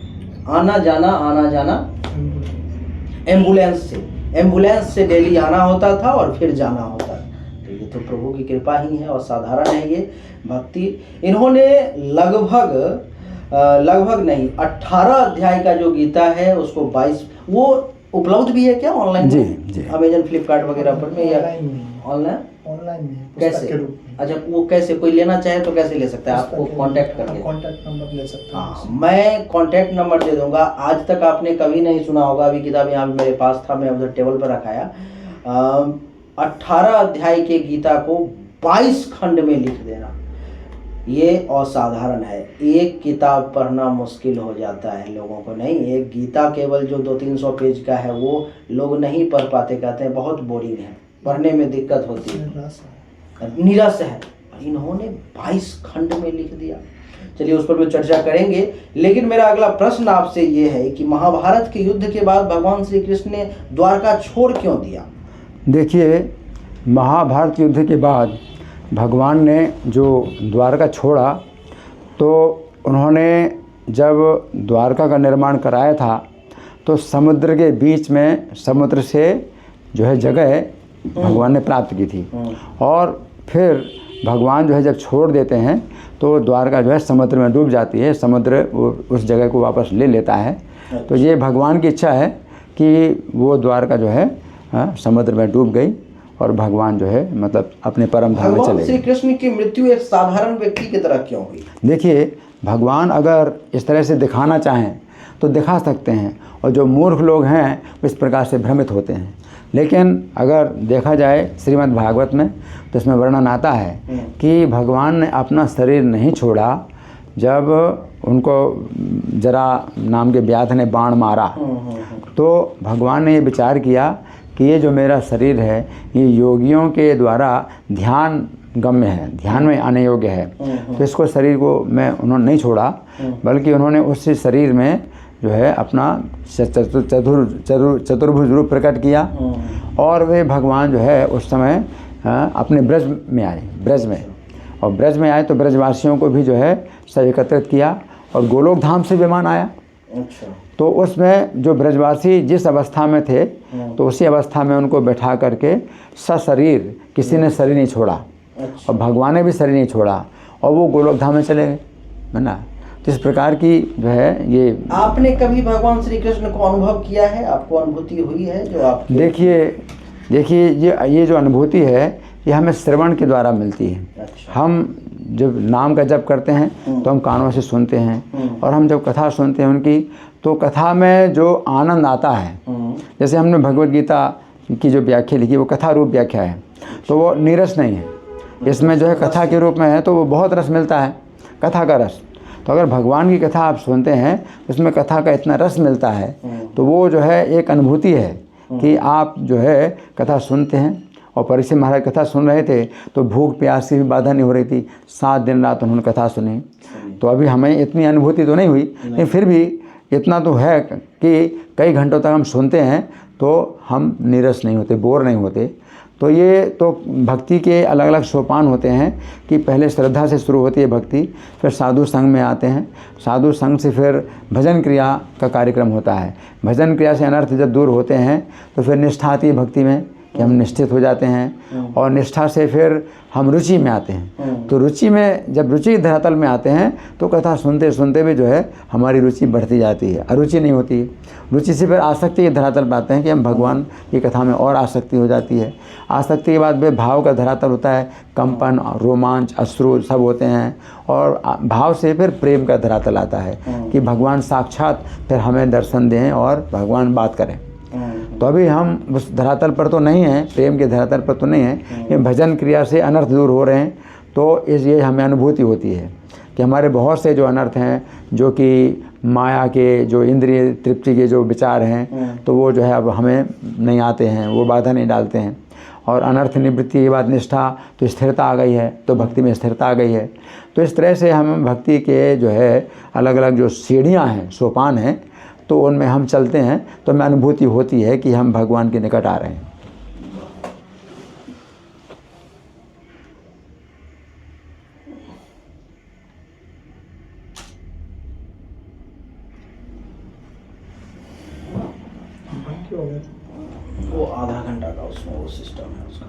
आना जाना एम्बुलेंस से डेली आना होता था और फिर जाना होता था। तो ये तो प्रभु की कृपा ही है और साधारण है ये भक्ति। इन्होंने लगभग नहीं 18 अध्याय का जो गीता है उसको 22, वो उपलब्ध भी है क्या ऑनलाइन? जी। अमेजन, फ्लिपकार्ट वगैरह पर में या ऑनलाइन में? कैसे? अच्छा, वो कैसे कोई लेना चाहे तो कैसे ले सकता है? आपको कांटेक्ट करके कांटेक्ट नंबर ले सकते हैं। हाँ, मैं कांटेक्ट नंबर दे दूंगा। आज तक आपने कभी नहीं सुना होगा, अभी किताब यहाँ पे मेरे पास था, मैं उधर टेबल पर रखाया। 18 अध्याय के गीता को 22 खंड में लिख देना, ये असाधारण है। एक किताब पढ़ना मुश्किल हो जाता है लोगों को। नहीं, एक गीता केवल जो 200-300 पेज का है वो लोग नहीं पढ़ पाते, कहते हैं बहुत बोरिंग है, पढ़ने में दिक्कत होती है, निरस है। इन्होंने 22 खंड में लिख दिया। चलिए उस पर भी चर्चा करेंगे, लेकिन मेरा अगला प्रश्न आपसे ये है कि महाभारत के युद्ध के बाद भगवान श्री कृष्ण ने द्वारका छोड़ क्यों दिया? देखिए, महाभारत युद्ध के बाद भगवान ने जो द्वारका छोड़ा, तो उन्होंने जब द्वारका का निर्माण कराया था तो समुद्र के बीच में, समुद्र से जो है जगह भगवान ने प्राप्त की थी। और फिर भगवान जो है जब छोड़ देते हैं तो द्वारका जो है समुद्र में डूब जाती है, समुद्र उस जगह को वापस ले लेता है। तो ये भगवान की इच्छा है कि वो द्वारका जो है समुद्र में डूब गई और भगवान जो है मतलब अपने परम धाम में चले गए। भगवान श्री कृष्ण की मृत्यु एक साधारण व्यक्ति की तरह क्यों हुई? देखिए, भगवान अगर इस तरह से दिखाना चाहें तो दिखा सकते हैं, और जो मूर्ख लोग हैं वो इस प्रकार से भ्रमित होते हैं। लेकिन अगर देखा जाए श्रीमद् भागवत में तो इसमें वर्णन आता है कि भगवान ने अपना शरीर नहीं छोड़ा। जब उनको जरा नाम के व्याध ने बाण मारा तो भगवान ने ये विचार किया कि ये जो मेरा शरीर है ये योगियों के द्वारा ध्यान गम्य है, ध्यान में आने योग्य है, तो इसको शरीर को उन्होंने नहीं छोड़ा, बल्कि उन्होंने उस शरीर में जो है अपना चतुर्भुज रूप प्रकट किया। और वे भगवान जो है उस समय अपने ब्रज में आए, ब्रज में, और ब्रज में आए तो ब्रजवासियों को भी जो है सब एकत्रित किया और गोलोक धाम से विमान आया। तो उसमें जो ब्रजवासी जिस अवस्था में थे तो उसी अवस्था में उनको बैठा करके सशरीर, किसी ने शरीर नहीं छोड़ा और भगवान ने भी शरीर नहीं छोड़ा, और वो गोलोक धाम में चले गए, है ना। तो इस प्रकार की जो है ये। आपने कभी भगवान श्री कृष्ण को अनुभव किया है? आपको अनुभूति हुई है जो आप? देखिए ये जो अनुभूति है ये हमें श्रवण के द्वारा मिलती है। अच्छा। हम जब नाम का जप करते हैं तो हम कानों से सुनते हैं, और हम जब कथा सुनते हैं उनकी, तो कथा में जो आनंद आता है, जैसे हमने भगवद गीता की जो व्याख्या लिखी वो कथा रूप व्याख्या है, तो वो नीरस नहीं है, इसमें जो है कथा के रूप में है, तो वो बहुत रस मिलता है, कथा का रस। तो अगर भगवान की कथा आप सुनते हैं उसमें कथा का इतना रस मिलता है, तो वो जो है एक अनुभूति है कि आप जो है कथा सुनते हैं। और परीक्षित महाराज कथा सुन रहे थे तो भूख प्यास की भी बाधा नहीं हो रही थी, 7 दिन रात उन्होंने कथा सुनी। तो अभी हमें इतनी अनुभूति तो नहीं हुई, लेकिन फिर भी इतना तो है कि कई घंटों तक हम सुनते हैं तो हम नीरस नहीं होते, बोर नहीं होते। तो ये तो भक्ति के अलग अलग सोपान होते हैं कि पहले श्रद्धा से शुरू होती है भक्ति, फिर साधु संग में आते हैं, साधु संग से फिर भजन क्रिया का कार्यक्रम होता है, भजन क्रिया से अनर्थ जब दूर होते हैं तो फिर निष्ठा आती है भक्ति में कि हम निश्चित हो जाते हैं और निष्ठा से फिर हम रुचि में आते हैं। तो रुचि में जब रुचि धरातल में आते हैं तो कथा सुनते सुनते भी जो है हमारी रुचि बढ़ती जाती है, अरुचि नहीं होती है। रुचि से फिर आसक्ति के धरातल पर आते हैं कि हम भगवान की कथा में और आसक्ति हो जाती है। आसक्ति के बाद फिर भाव का धरातल होता है, कंपन, रोमांच, अश्रु सब होते हैं और भाव से फिर प्रेम का धरातल आता है कि भगवान साक्षात फिर हमें दर्शन दें और भगवान बात करें। तो अभी हम उस धरातल पर तो नहीं हैं, प्रेम के धरातल पर तो नहीं हैं, ये भजन क्रिया से अनर्थ दूर हो रहे हैं। तो ये हमें अनुभूति होती है कि हमारे बहुत से जो अनर्थ हैं, जो कि माया के, जो इंद्रिय तृप्ति के जो विचार हैं, तो वो जो है अब हमें नहीं आते हैं, वो बाधा नहीं डालते हैं। और अनर्थ निवृत्ति के बाद निष्ठा, तो स्थिरता आ गई है, तो भक्ति में स्थिरता आ गई है। तो इस तरह से हम भक्ति के जो है अलग अलग जो सीढ़ियाँ हैं, सोपान हैं, तो उनमें हम चलते हैं तो हमें अनुभूति होती है कि हम भगवान के निकट आ रहे हैं। वो आधा घंटा का उसमें वो सिस्टम है उसका।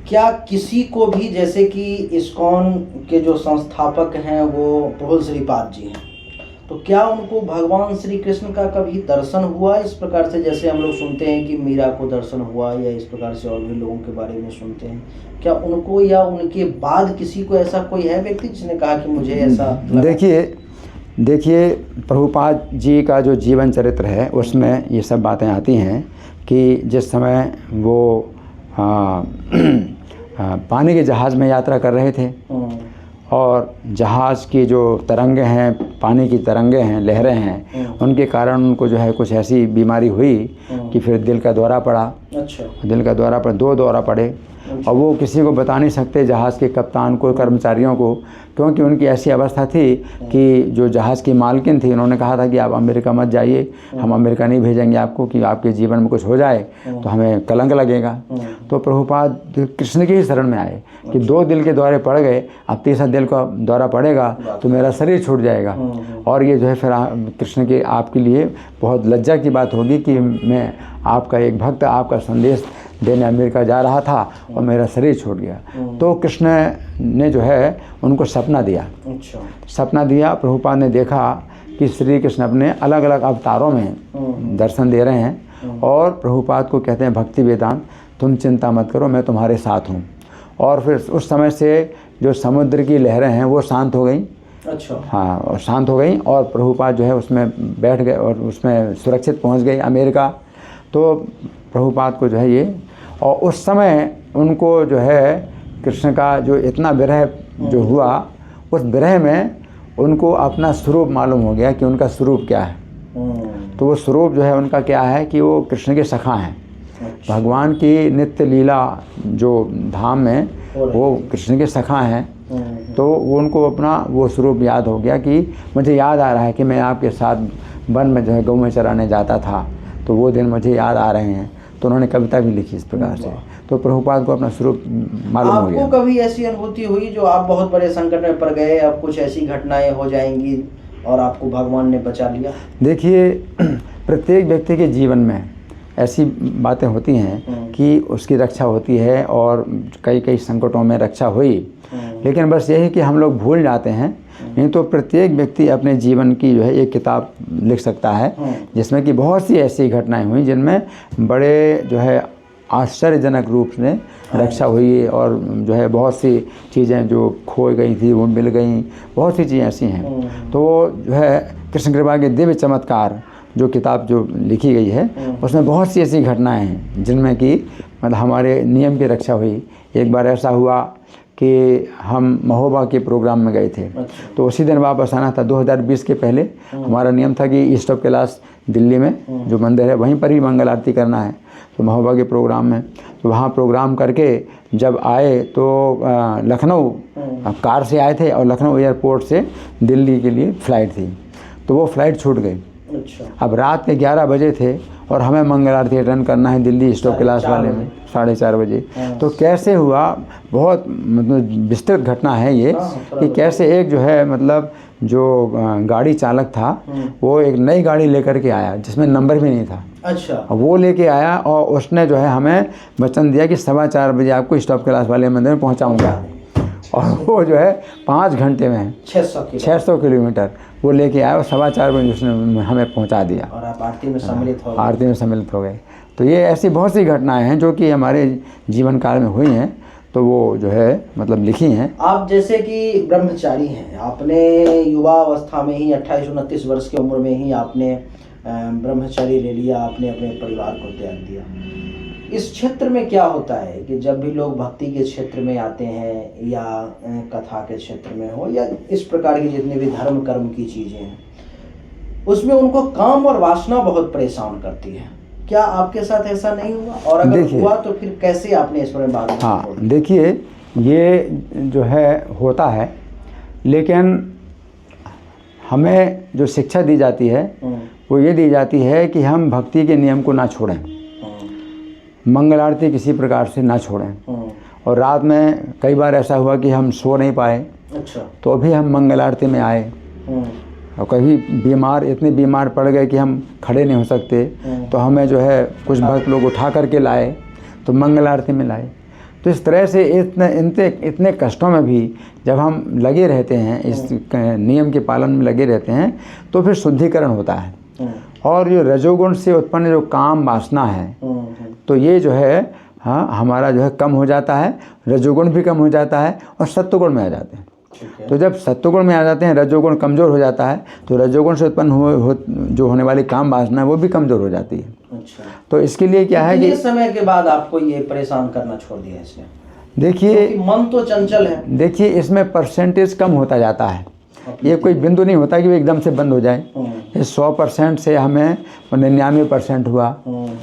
क्या किसी को भी, जैसे कि इस्कॉन के जो संस्थापक हैं वो प्रभु श्रीपाद जी हैं, तो क्या उनको भगवान श्री कृष्ण का कभी दर्शन हुआ इस प्रकार से, जैसे हम लोग सुनते हैं कि मीरा को दर्शन हुआ, या इस प्रकार से और भी लोगों के बारे में सुनते हैं, क्या उनको या उनके बाद किसी को ऐसा कोई है व्यक्ति जिसने कहा कि मुझे ऐसा लगा? देखिए प्रभुपाद जी का जो जीवन चरित्र है उसमें ये सब बातें आती हैं कि जिस समय वो पानी के जहाज़ में यात्रा कर रहे थे और जहाज़ की जो तरंगे हैं, पानी की तरंगे हैं, लहरें हैं, उनके कारण उनको जो है कुछ ऐसी बीमारी हुई कि फिर दिल का दौरा पड़ा। अच्छा। दिल का दौरा पर 2 दौरा पड़े और वो किसी को बता नहीं सकते, जहाज़ के कप्तान को, कर्मचारियों को, क्योंकि उनकी ऐसी अवस्था थी कि जो जहाज़ की मालकिन थी उन्होंने कहा था कि आप अमेरिका मत जाइए, हम अमेरिका नहीं भेजेंगे आपको, कि आपके जीवन में कुछ हो जाए तो हमें कलंक लगेगा। तो प्रभुपाद कृष्ण की ही शरण में आए कि 2 दिल के दौरे पड़ गए, अब 3रा दिल का दौरा पड़ेगा तो मेरा शरीर छूट जाएगा। और ये जो है फिर कृष्ण के आपके लिए बहुत लज्जा की बात होगी कि मैं आपका एक भक्त आपका संदेश देने अमेरिका जा रहा था और मेरा शरीर छूट गया। तो कृष्ण ने जो है उनको सपना दिया। अच्छा। सपना दिया, प्रभुपाद ने देखा कि श्री कृष्ण अपने अलग अलग अवतारों में दर्शन दे रहे हैं और प्रभुपाद को कहते हैं भक्ति वेदांत, तुम चिंता मत करो, मैं तुम्हारे साथ हूँ। और फिर उस समय से जो समुद्र की लहरें हैं वो शांत हो गई। अच्छा। हाँ, और शांत हो गई और प्रभुपाद जो है उसमें बैठ गए और उसमें सुरक्षित पहुँच गए अमेरिका। तो प्रभुपाद को जो है ये, और उस समय उनको जो है कृष्ण का जो इतना विरह जो हुआ, उस विरह में उनको अपना स्वरूप मालूम हो गया कि उनका स्वरूप क्या है। तो वो स्वरूप जो है उनका क्या है कि वो कृष्ण के सखा हैं। भगवान की नित्य लीला जो धाम में वो कृष्ण के सखा हैं। तो वो उनको अपना वो स्वरूप याद हो गया कि मुझे याद आ रहा है कि मैं आपके साथ वन में जो है गऊ में चराने जाता था, तो वो दिन मुझे याद आ रहे हैं। तो उन्होंने कविता भी लिखी इस प्रकार से। तो प्रभुपाद को अपना स्वरूप मालूम हो गया। आपको कभी ऐसी अनुभूति हुई जो आप बहुत बड़े संकट में पड़ गए, अब कुछ ऐसी घटनाएं हो जाएंगी और आपको भगवान ने बचा लिया? देखिए प्रत्येक व्यक्ति के जीवन में ऐसी बातें होती हैं कि उसकी रक्षा होती है और कई कई संकटों में रक्षा हुई, लेकिन बस यही कि हम लोग भूल जाते हैं। नहीं तो प्रत्येक व्यक्ति अपने जीवन की जो है एक किताब लिख सकता है जिसमें कि बहुत सी ऐसी घटनाएं हुई जिनमें बड़े जो है आश्चर्यजनक रूप से रक्षा हुई और जो है बहुत सी चीज़ें जो खो गई थी वो मिल गई, बहुत सी चीज़ें ऐसी हैं। तो जो है कृष्ण कृपा के दिव्य चमत्कार जो किताब जो लिखी गई है उसमें बहुत सी ऐसी घटनाएं हैं जिनमें कि मतलब हमारे नियम की रक्षा हुई। एक बार ऐसा हुआ कि हम महोबा के प्रोग्राम में गए थे। तो उसी दिन वापस आना था। 2020 के पहले हमारा नियम था कि ईस्ट ऑफ कैलाश दिल्ली में जो मंदिर है वहीं पर ही मंगल आरती करना है। तो महोबा के प्रोग्राम में, तो वहाँ प्रोग्राम करके जब आए तो लखनऊ कार से आए थे और लखनऊ एयरपोर्ट से दिल्ली के लिए फ़्लाइट थी, तो वो फ़्लाइट छूट गई। अच्छा। अब रात के 11 बजे थे और हमें मंगल आरती अटेंड करना है दिल्ली ईस्ट ऑफ कैलाश वाले में 4:30 बजे। तो कैसे हुआ, बहुत मतलब विस्तृत घटना है ये कि कैसे एक जो है मतलब जो गाड़ी चालक था वो एक नई गाड़ी लेकर के आया जिसमें नंबर भी नहीं था। अच्छा। वो लेके आया और उसने जो है हमें वचन दिया कि 4:15 बजे आपको स्टॉप क्लास वाले मंदिर में पहुंचाऊंगा। और वो जो है 5 घंटे में 600 किलोमीटर वो लेके आया और 4:15 बजे उसने हमें पहुंचा दिया और आप आरती में सम्मिलित हो गए। आरती में सम्मिलित हो गए। तो ये ऐसी बहुत सी घटनाएं हैं जो कि हमारे जीवन काल में हुई हैं, तो वो जो है मतलब लिखी हैं। आप जैसे कि ब्रह्मचारी हैं, आपने युवा अवस्था में ही 28-29 वर्ष की उम्र में ही आपने ब्रह्मचारी ले लिया, आपने अपने परिवार को त्याग दिया। इस क्षेत्र में क्या होता है कि जब भी लोग भक्ति के क्षेत्र में आते हैं या कथा के क्षेत्र में हो या इस प्रकार की जितने भी धर्म कर्म की चीज़ें हैं, उसमें उनको काम और वासना बहुत परेशान करती है। क्या आपके साथ ऐसा नहीं हुआ, और अगर हुआ तो फिर कैसे आपने इस पर बात? हाँ, देखिए ये जो है होता है, लेकिन हमें जो शिक्षा दी जाती है वो ये दी जाती है कि हम भक्ति के नियम को ना छोड़ें, मंगल आरती किसी प्रकार से ना छोड़ें। और रात में कई बार ऐसा हुआ कि हम सो नहीं पाए, अच्छा, तो भी हम मंगल आरती में आए। और कभी इतने बीमार पड़ गए कि हम खड़े नहीं हो सकते, तो हमें जो है कुछ भक्त लोग उठा करके लाए, तो मंगल आरती में लाए। तो इस तरह से इतने कष्टों में भी जब हम लगे रहते हैं, इस नियम के पालन में लगे रहते हैं, तो फिर शुद्धिकरण होता है। और जो रजोगुण से उत्पन्न जो काम वासना है, तो ये जो है हाँ हमारा जो है कम हो जाता है, रजोगुण भी कम हो जाता है और सत्वगुण में आ जाते हैं। तो जब सत्वगुण में आ जाते हैं, रजोगुण कमज़ोर हो जाता है, तो रजोगुण से उत्पन्न जो होने वाली काम वासना है वो भी कमज़ोर हो जाती है। अच्छा। तो इसके लिए क्या है कि कितने समय के बाद आपको ये परेशान करना छोड़ दिया इसने? देखिए मन तो चंचल है। देखिए इसमें परसेंटेज कम होता जाता है, ये कोई बिंदु नहीं होता कि वो एकदम से बंद हो जाए। ये 100% से हमें 99% हुआ,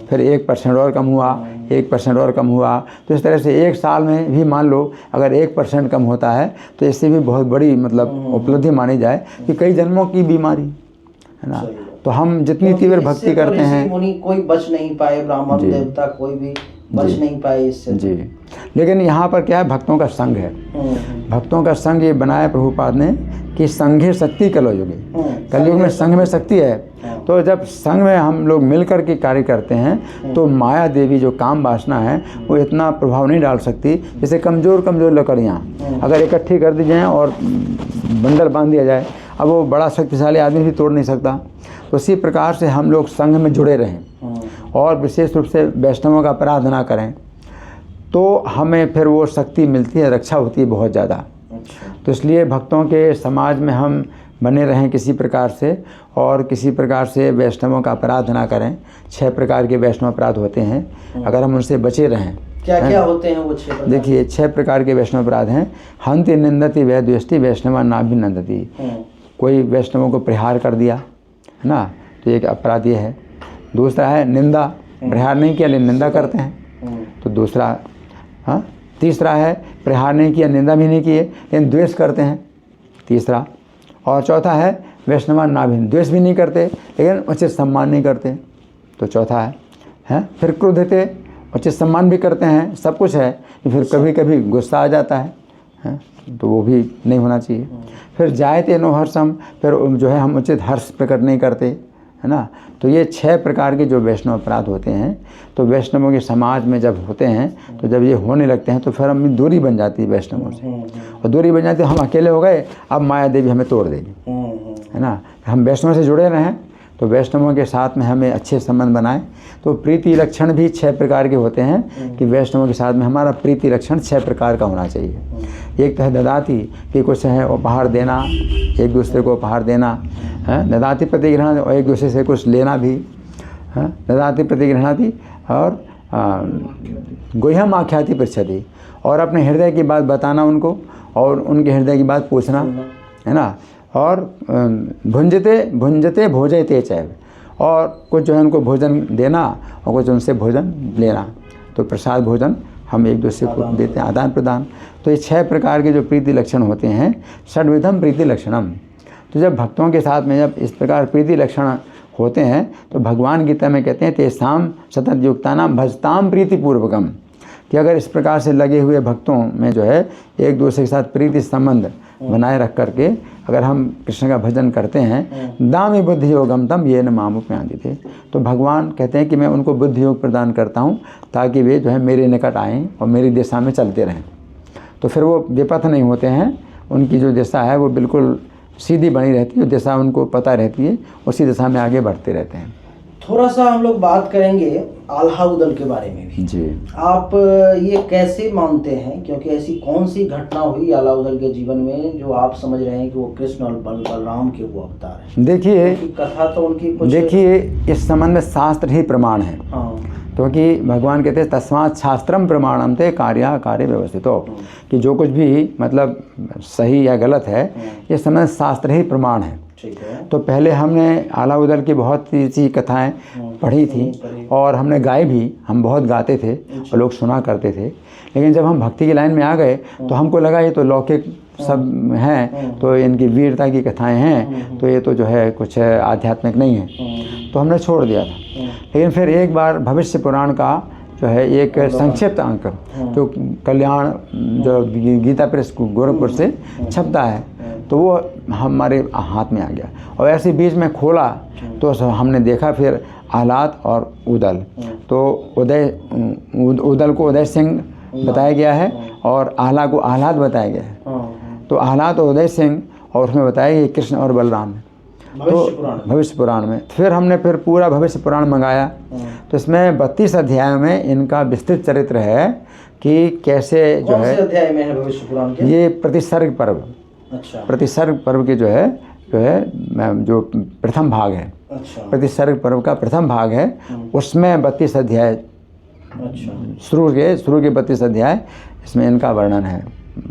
फिर 1% और कम हुआ, 1% और कम हुआ। तो इस तरह से 1 साल में भी मान लो अगर 1% कम होता है तो इससे भी बहुत बड़ी मतलब उपलब्धि मानी जाए कि कई जन्मों की बीमारी है ना। तो हम जितनी तीव्र भक्ति करते हैं, मुनि कोई बच नहीं पाए, ब्राह्मण देवता कोई भी बच नहीं पाए इससे जी। लेकिन यहाँ पर क्या है, भक्तों का संघ है। भक्तों का संघ ये बनाया प्रभुपाद ने कि संघे शक्ति कलयुगे, कलयुग में संघ में शक्ति है। तो जब संघ में हम लोग मिलकर के कार्य करते हैं तो माया देवी जो काम वासना है वो इतना प्रभाव नहीं डाल सकती। जैसे कमज़ोर लकड़ियाँ अगर इकट्ठी कर दी जाएँ और बंडल बांध दिया जाए, अब वो बड़ा शक्तिशाली आदमी भी तोड़ नहीं सकता। तो इसी प्रकार से हम लोग संघ में जुड़े रहें और विशेष रूप से वैष्णवों का अपराध ना करें, तो हमें फिर वो शक्ति मिलती है, रक्षा होती है बहुत ज़्यादा। तो इसलिए भक्तों के समाज में हम बने रहें किसी प्रकार से, और किसी प्रकार से वैष्णवों का अपराध ना करें। 6 प्रकार के वैष्णव अपराध होते हैं, अगर हम उनसे बचे रहें। क्या होते हैं वो 6 प्रकार? देखिए 6 प्रकार के वैष्णव अपराध हैं। हंति निंदति वैद्वेष्टि वैष्णवा नाभिनंदति। कोई वैष्णवों को प्रहार कर दिया है ना, तो एक अपराध ये है। दूसरा है निंदा, प्रहार नहीं किया लेकिन निंदा करते हैं, तो दूसरा। हाँ, तीसरा है प्रहार नहीं किया, निंदा भी नहीं किए लेकिन द्वेष करते हैं, तीसरा। और चौथा है वैष्णवा नाभिन, द्वेष भी नहीं करते लेकिन उचित सम्मान नहीं करते, तो चौथा है। फिर क्रोधते, उचित सम्मान भी करते हैं, सब कुछ है, फिर कभी कभी गुस्सा आ जाता है, तो वो भी नहीं होना चाहिए। फिर जायते नो हर्षम, फिर जो है हम उचित हर्ष प्रकट नहीं करते, है ना। तो ये 6 प्रकार के जो वैष्णव अपराध होते हैं, तो वैष्णवों के समाज में जब होते हैं, तो जब ये होने लगते हैं तो फिर हमें दूरी बन जाती है वैष्णवों से, और दूरी बन जाती है, हम अकेले हो गए, अब माया देवी हमें तोड़ देगी, है ना। हम वैष्णव से जुड़े रहें, तो वैष्णवों के साथ में हमें अच्छे संबंध बनाएं। तो प्रीति लक्षण भी 6 प्रकार के होते हैं कि वैष्णवों के साथ में हमारा प्रीति लक्षण 6 प्रकार का होना चाहिए। एक तो है ददाती, कि कुछ है उपहार देना, एक दूसरे को उपहार देना, है ददाती प्रतिग्रहण, और एक दूसरे से कुछ लेना भी, है ददाती प्रतिग्रहणाति। और गुह्यम आख्याति पृच्छति, और अपने हृदय की बात बताना उनको, और उनके हृदय की बात पूछना, है ना। और भुंजते भोजयते चैव, और कुछ जो है उनको भोजन देना और कुछ उनसे भोजन लेना, तो प्रसाद भोजन हम एक दूसरे को देते हैं, आदान प्रदान। तो ये 6 प्रकार के जो प्रीति लक्षण होते हैं, षड्विधम प्रीति लक्षणम। तो जब भक्तों के साथ में जब इस प्रकार प्रीति लक्षण होते हैं, तो भगवान गीता में कहते हैं तेसाम सतत युक्तानाम भजताम प्रीतिपूर्वकम, कि अगर इस प्रकार से लगे हुए भक्तों में जो है एक दूसरे के साथ प्रीति संबंध बनाए रख करके अगर हम कृष्ण का भजन करते हैं, दामी बुद्धि योगम तम ये न मामुपयान्ति थे, तो भगवान कहते हैं कि मैं उनको बुद्धि योग प्रदान करता हूँ ताकि वे जो है मेरे निकट आएँ और मेरी दिशा में चलते रहें। तो फिर वो विपथ नहीं होते हैं, उनकी जो दिशा है वो बिल्कुल सीधी बनी रहती है, दिशा उनको पता रहती है, उसी दिशा में आगे बढ़ते रहते हैं। थोड़ा सा हम लोग बात करेंगे आल्हा उदल के बारे में भी। जी, आप ये कैसे मानते हैं, क्योंकि ऐसी कौन सी घटना हुई आल्हा उदल के जीवन में जो आप समझ रहे हैं कि वो कृष्ण और बलराम के वो अवतार हैं? देखिए कथा तो उनकी कुछ, देखिए इस संबंध में शास्त्र ही प्रमाण है। हाँ, क्योंकि भगवान कहते हैं तस्मात् शास्त्रम प्रमाणम ते कार्य कार्य व्यवस्थितो, कि जो कुछ भी मतलब सही या गलत है ये समय शास्त्र ही प्रमाण है। ठीक है। तो पहले हमने आला उदल की बहुत सी कथाएं पढ़ी थी और हमने गाए भी, हम बहुत गाते थे और लोग सुना करते थे। लेकिन जब हम भक्ति की लाइन में आ गए तो हमको लगा ये तो लौकिक सब हैं, तो इनकी वीरता की कथाएं हैं, तो ये तो जो है कुछ आध्यात्मिक नहीं है, तो हमने छोड़ दिया था। लेकिन फिर एक बार भविष्य पुराण का जो है एक संक्षिप्त अंक जो कल्याण जो गीता प्रेस गोरखपुर से छपता है, तो वो हमारे हाथ में आ गया और ऐसे बीच में खोला तो हमने देखा फिर आह्लाद और उदल। तो उदल को उदय सिंह बताया गया है और आह्लाद को आह्लाद बताया गया है। तो आह्लाद और उदय सिंह और उसमें बताया कि कृष्ण और बलराम है, तो भविष्य पुराण में। फिर हमने फिर पूरा भविष्य पुराण मंगाया, तो इसमें 32 अध्यायों में इनका विस्तृत चरित्र है कि कैसे जो है, अध्याय में है भविष्य पुराण के? ये प्रतिसर्ग पर्व, अच्छा, प्रतिसर्ग पर्व के जो प्रथम भाग है। अच्छा, प्रतिसर्ग पर्व का प्रथम भाग है, उसमें 32 अध्याय, अच्छा, शुरू के 32 अध्याय इसमें इनका वर्णन है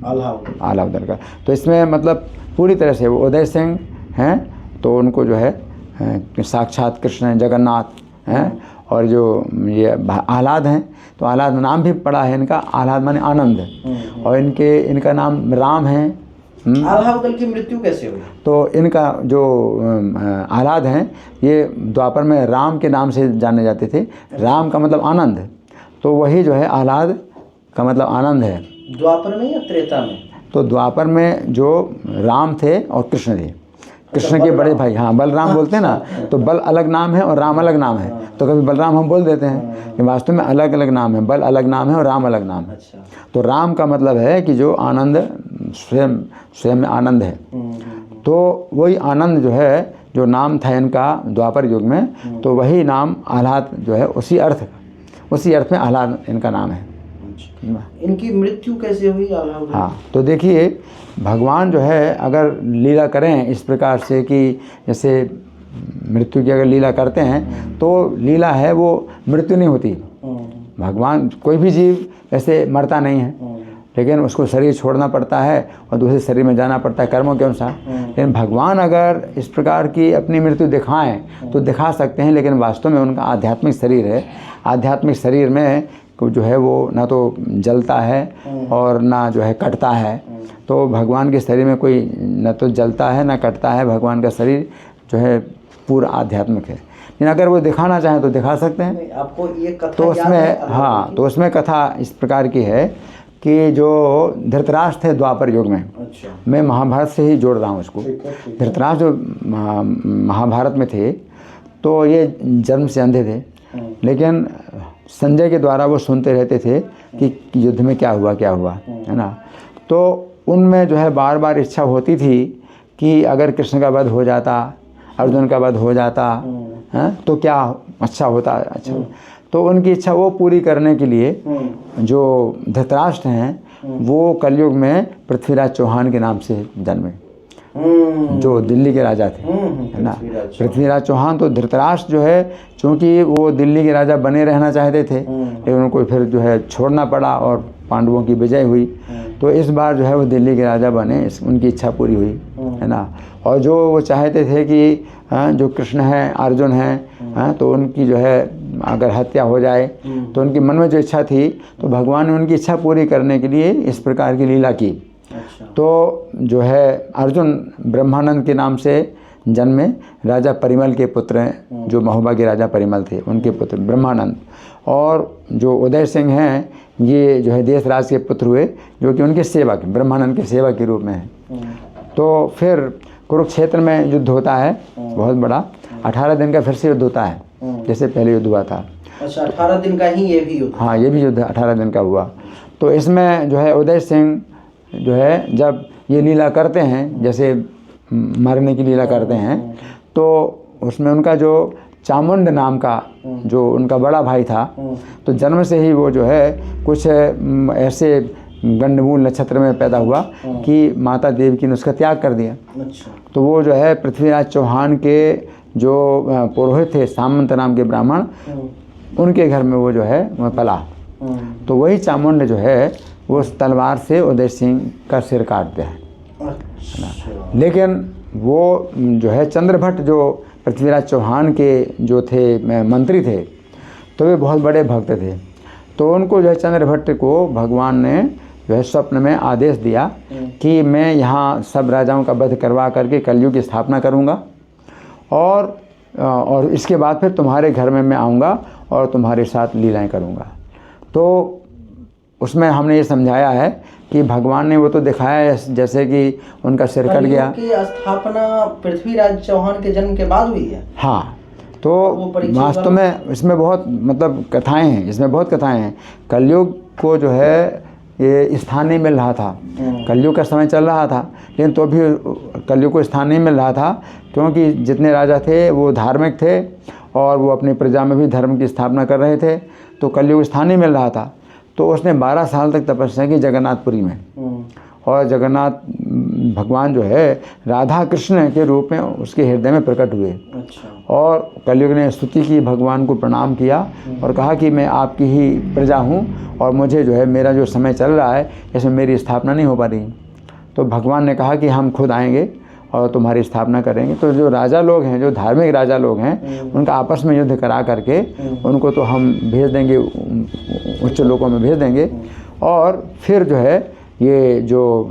आल्हा उदल का। तो इसमें मतलब पूरी तरह से वो उदय सिंह हैं, तो उनको जो है साक्षात कृष्ण जगन्नाथ हैं, और जो ये आह्लाद हैं, तो आह्लाद नाम भी पड़ा है इनका, आह्लाद माने आनंद, और इनका नाम राम है। आल्हा उदल की मृत्यु कैसे हुई? तो इनका जो आह्लाद हैं ये द्वापर में राम के नाम से जाने जाते थे। राम का मतलब आनंद, तो वही जो है आह्लाद का मतलब आनंद है। द्वापर में या त्रेता में? तो द्वापर में जो राम थे और कृष्ण थे, कृष्ण के बड़े भाई, हाँ बलराम बोलते हैं ना, तो बल अलग नाम है और राम अलग नाम है, तो कभी बलराम हम बोल देते हैं, कि वास्तव में अलग अलग नाम है, बल अलग नाम है और राम अलग नाम है। तो राम का मतलब है कि जो आनंद स्वयं में आनंद है, तो वही आनंद जो है, जो नाम था इनका द्वापर युग में, तो वही नाम आह्लाद जो है उसी अर्थ में आह्लाद इनका नाम है। इनकी मृत्यु कैसे हुई आल्हा उदल? हाँ, तो देखिए भगवान जो है अगर लीला करें इस प्रकार से कि जैसे मृत्यु की अगर लीला करते हैं, तो लीला है वो मृत्यु नहीं होती। भगवान कोई भी जीव ऐसे मरता नहीं है, लेकिन उसको शरीर छोड़ना पड़ता है और दूसरे शरीर में जाना पड़ता है कर्मों के अनुसार। लेकिन भगवान अगर इस प्रकार की अपनी मृत्यु दिखाएं तो दिखा सकते हैं, लेकिन वास्तव में उनका आध्यात्मिक शरीर है। आध्यात्मिक शरीर में जो है वो ना तो जलता है और ना जो है कटता है। तो भगवान के शरीर में कोई न तो जलता है ना कटता है, भगवान का शरीर जो है पूरा आध्यात्मिक है। लेकिन अगर वो दिखाना चाहें तो दिखा सकते हैं। आपको ये कथा तो उसमें तो उसमें कथा इस प्रकार की है कि जो धृतराष्ट्र थे द्वापर युग में, अच्छा, मैं महाभारत से ही जोड़ रहा हूँ उसको। धृतराष्ट्र जो महाभारत में थे, तो ये जन्म से अंधे थे, लेकिन संजय के द्वारा वो सुनते रहते थे कि युद्ध में क्या हुआ है ना। तो उनमें जो है बार बार इच्छा होती थी कि अगर कृष्ण का वध हो जाता, अर्जुन का वध हो जाता है तो क्या अच्छा होता। अच्छा, तो उनकी इच्छा वो पूरी करने के लिए जो धृतराष्ट्र हैं वो कलयुग में पृथ्वीराज चौहान के नाम से जन्मे, जो दिल्ली के राजा थे, है ना, पृथ्वीराज चौहान। तो धृतराष्ट्र जो है चूँकि वो दिल्ली के राजा बने रहना चाहते थे, लेकिन उनको फिर जो है छोड़ना पड़ा और पांडवों की विजय हुई, तो इस बार जो है वो दिल्ली के राजा बने, उनकी इच्छा पूरी हुई, है ना। और जो वो चाहते थे कि जो कृष्ण हैं अर्जुन हैं, तो उनकी जो है अगर हत्या हो जाए, तो उनके मन में जो इच्छा थी, तो भगवान ने उनकी इच्छा पूरी करने के लिए इस प्रकार की लीला की। तो जो है अर्जुन ब्रह्मानंद के नाम से जन्मे राजा परिमल के पुत्र हैं, जो महोबा के राजा परिमल थे उनके पुत्र ब्रह्मानंद। और जो उदय सिंह हैं ये जो है देशराज के पुत्र हुए, जो कि उनके सेवक ब्रह्मानंद के सेवक के रूप में हैं। तो फिर कुरुक्षेत्र में युद्ध होता है बहुत बड़ा, 18 दिन का फिर से युद्ध होता है, जैसे पहले युद्ध हुआ था। अच्छा, 18 दिन का ही ये भी युद्ध? हाँ, ये भी युद्ध 18 दिन का हुआ। तो इसमें जो है उदय सिंह जो है जब ये लीला करते हैं, जैसे मरने की लीला करते हैं, तो उसमें उनका जो चामुंड नाम का जो उनका बड़ा भाई था, तो जन्म से ही वो जो है कुछ ऐसे गंडमूल नक्षत्र में पैदा हुआ कि माता देवकी ने उसका त्याग कर दिया। अच्छा। तो वो जो है पृथ्वीराज चौहान के जो पुरोहित थे, सामंत नाम के ब्राह्मण, उनके घर में वो जो है वह पला। तो वही चामुंड जो है वो उस तलवार से उदय सिंह का सिर काटते हैं। अच्छा। लेकिन वो जो है चंद्रभट्ट जो पृथ्वीराज चौहान के जो थे मंत्री थे, तो वे बहुत बड़े भक्त थे। तो उनको जो है चंद्रभट्ट को भगवान ने जो है स्वप्न में आदेश दिया कि मैं यहाँ सब राजाओं का वध करवा करके कलयुग की स्थापना करूँगा, और इसके बाद फिर तुम्हारे घर में मैं आऊँगा और तुम्हारे साथ लीलाएं करूँगा। तो उसमें हमने ये समझाया है कि भगवान ने वो तो दिखाया है जैसे कि उनका सिर कट गया। की स्थापना पृथ्वीराज चौहान के जन्म के बाद हुई है? हाँ, तो वास्तव में इसमें बहुत मतलब कथाएं हैं, इसमें बहुत कथाएं हैं। कलयुग को जो है ये स्थान नहीं मिल रहा था, कलयुग का समय चल रहा था, लेकिन तो भी कलयुग को स्थान नहीं मिल रहा था, क्योंकि जितने राजा थे वो धार्मिक थे और वो अपनी प्रजा में भी धर्म की स्थापना कर रहे थे, तो कलयुग स्थान नहीं मिल रहा था। तो उसने 12 साल तक तपस्या की जगन्नाथपुरी में, और जगन्नाथ भगवान जो है राधा कृष्ण के रूप में उसके हृदय में प्रकट हुए। अच्छा। और कलयुग ने स्तुति की, भगवान को प्रणाम किया और कहा कि मैं आपकी ही प्रजा हूँ और मुझे जो है मेरा जो समय चल रहा है इसमें मेरी स्थापना नहीं हो पा रही। तो भगवान ने कहा कि हम खुद आएंगे और तुम्हारी स्थापना करेंगे। तो जो राजा लोग हैं, जो धार्मिक राजा लोग हैं, उनका आपस में युद्ध करा करके उनको तो हम भेज देंगे, उच्च लोकों में भेज देंगे, और फिर जो है ये जो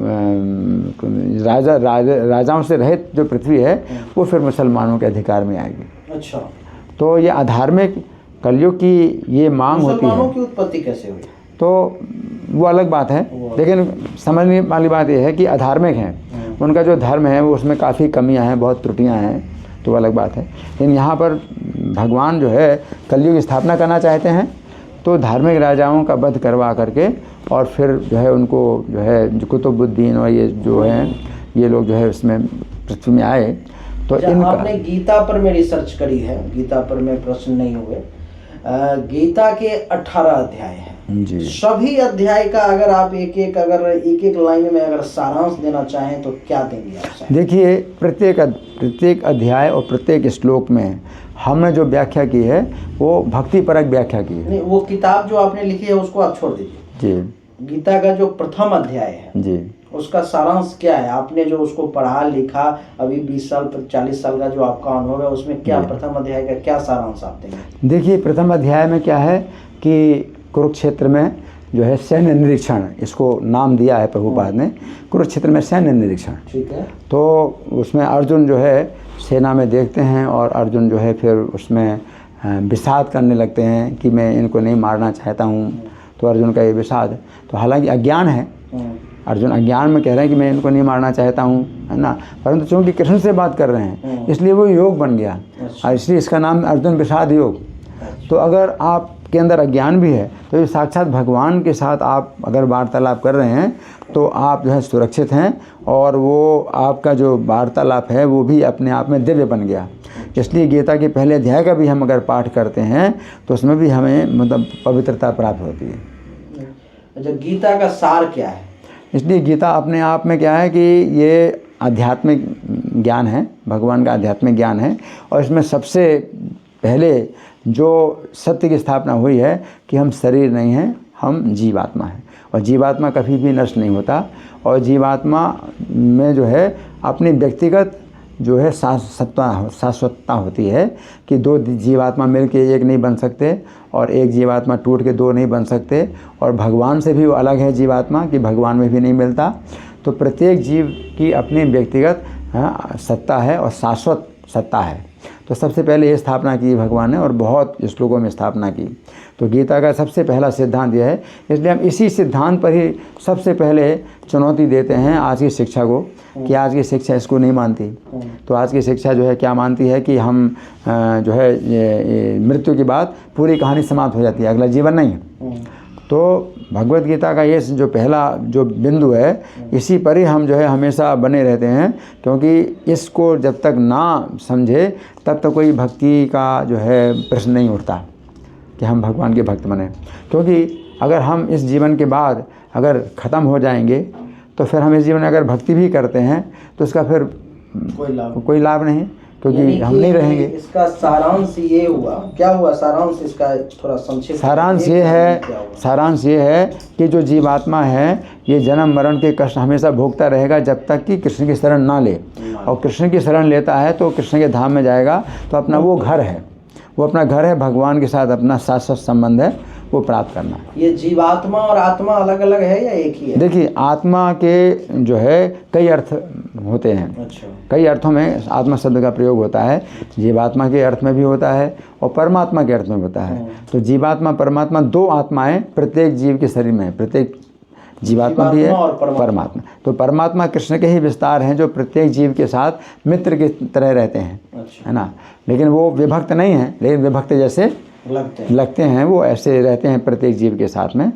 राजाओं से रहित जो पृथ्वी है वो फिर मुसलमानों के अधिकार में आएगी। अच्छा। तो ये अधार्मिक कलयुग की ये मांग होती है। मुसलमानों की उत्पत्ति कैसे हुई? तो वो अलग बात है, लेकिन समझने वाली बात यह है कि अधार्मिक हैं, उनका जो धर्म है वो उसमें काफ़ी कमियां हैं, बहुत त्रुटियां हैं, तो अलग बात है। लेकिन यहाँ पर भगवान जो है कलयुग की स्थापना करना चाहते हैं, तो धार्मिक राजाओं का वध करवा करके और फिर जो है उनको जो है कुतुबुद्दीन और ये जो हैं ये लोग जो है उसमें पृथ्वी में आए। तो इनका आपने गीता पर में रिसर्च करी है, गीता पर में प्रश्न नहीं हुए। गीता के 18 अध्याय हैं जी। सभी अध्याय का अगर आप एक एक लाइन में अगर सारांश देना चाहें तो क्या देंगे आप? देखिए, प्रत्येक अध्याय और प्रत्येक श्लोक में हमने जो व्याख्या की है वो भक्तिपरक व्याख्या की है। नहीं, वो किताब जो आपने लिखी है उसको आप छोड़ दीजिए जी। गीता का जो प्रथम अध्याय है जी, उसका सारांश क्या है? आपने जो उसको पढ़ा लिखा, अभी 20 साल 40 साल का जो आपका अनुभव है, उसमें क्या प्रथम अध्याय का क्या सारांश आप देंगे? देखिए, प्रथम अध्याय में क्या है कि कुरुक्षेत्र में जो है सैन्य निरीक्षण, इसको नाम दिया है प्रभुपाद ने, कुरुक्षेत्र में सैन्य निरीक्षण। ठीक है। तो उसमें अर्जुन जो है सेना में देखते हैं और अर्जुन जो है फिर उसमें विषाद करने लगते हैं कि मैं इनको नहीं मारना चाहता हूँ। तो अर्जुन का ये विषाद, तो हालांकि अज्ञान है, अर्जुन अज्ञान में कह रहे हैं कि मैं इनको नहीं मारना चाहता हूँ, है ना, परंतु चूँकि कृष्ण से बात कर रहे हैं इसलिए वो योग बन गया, और इसलिए इसका नाम अर्जुन विषाद योग। तो अगर आपके अंदर अज्ञान भी है तो ये साक्षात भगवान के साथ आप अगर वार्तालाप कर रहे हैं तो आप जो है सुरक्षित हैं, और वो आपका जो वार्तालाप है वो भी अपने आप में दिव्य बन गया। इसलिए गीता के पहले अध्याय का भी हम अगर पाठ करते हैं तो उसमें भी हमें मतलब पवित्रता प्राप्त होती है। अच्छा, गीता का सार क्या है? इसलिए गीता अपने आप में क्या है कि ये आध्यात्मिक ज्ञान है, भगवान का आध्यात्मिक ज्ञान है, और इसमें सबसे पहले जो सत्य की स्थापना हुई है कि हम शरीर नहीं हैं, हम जीवात्मा हैं, और जीवात्मा कभी भी नष्ट नहीं होता, और जीवात्मा में जो है अपनी व्यक्तिगत जो है शाश्वतता होती है कि दो जीवात्मा मिलके एक नहीं बन सकते, और एक जीवात्मा टूट के दो नहीं बन सकते, और भगवान से भी वो अलग है जीवात्मा कि भगवान में भी नहीं मिलता। तो प्रत्येक जीव की अपनी व्यक्तिगत सत्ता है और शाश्वत सत्ता है। तो सबसे पहले ये स्थापना की भगवान ने और बहुत श्लोकों में स्थापना की। तो गीता का सबसे पहला सिद्धांत यह है, इसलिए हम इसी सिद्धांत पर ही सबसे पहले चुनौती देते हैं आज की शिक्षा को, कि आज की शिक्षा इसको नहीं मानती। तो आज की शिक्षा जो है क्या मानती है कि हम जो है ये मृत्यु के बाद पूरी कहानी समाप्त हो जाती है, अगला जीवन नहीं है। तो भगवत गीता का ये जो पहला जो बिंदु है, इसी पर ही हम जो है हमेशा बने रहते हैं, क्योंकि इसको जब तक ना समझे तब तक कोई भक्ति का जो है प्रश्न नहीं उठता कि हम भगवान के भक्त बने। क्योंकि अगर हम इस जीवन के बाद अगर ख़त्म हो जाएंगे तो फिर हम इस जीवन में अगर भक्ति भी करते हैं तो उसका फिर कोई लाभ नहीं, क्योंकि हम नहीं रहेंगे। इसका सारांश ये हुआ, क्या हुआ सारांश इसका, थोड़ा संक्षिप्त सारांश ये है कि जो जीवात्मा है ये जन्म मरण के कष्ट हमेशा भोगता रहेगा जब तक कि कृष्ण की शरण ना ले। और कृष्ण की शरण लेता है तो कृष्ण के धाम में जाएगा, तो अपना वो घर है, वो अपना घर है, भगवान के साथ अपना शाश्वत संबंध है, वो प्राप्त करना है। ये जीवात्मा और आत्मा अलग अलग है या एक ही है? देखिए, आत्मा के जो है कई अर्थ होते हैं। अच्छा। कई अर्थों में आत्मा शब्द का प्रयोग होता है। जीवात्मा के अर्थ में भी होता है और परमात्मा के अर्थ में होता है। तो जीवात्मा परमात्मा दो आत्माएं प्रत्येक जीव के शरीर में है, प्रत्येक जीवात्मा भी है और परमात्मा। तो परमात्मा कृष्ण के ही विस्तार हैं जो प्रत्येक जीव के साथ मित्र की तरह रहते हैं। अच्छा। है ना, लेकिन वो विभक्त नहीं है, लेकिन विभक्त जैसे लगते हैं, वो ऐसे रहते हैं प्रत्येक जीव के साथ में।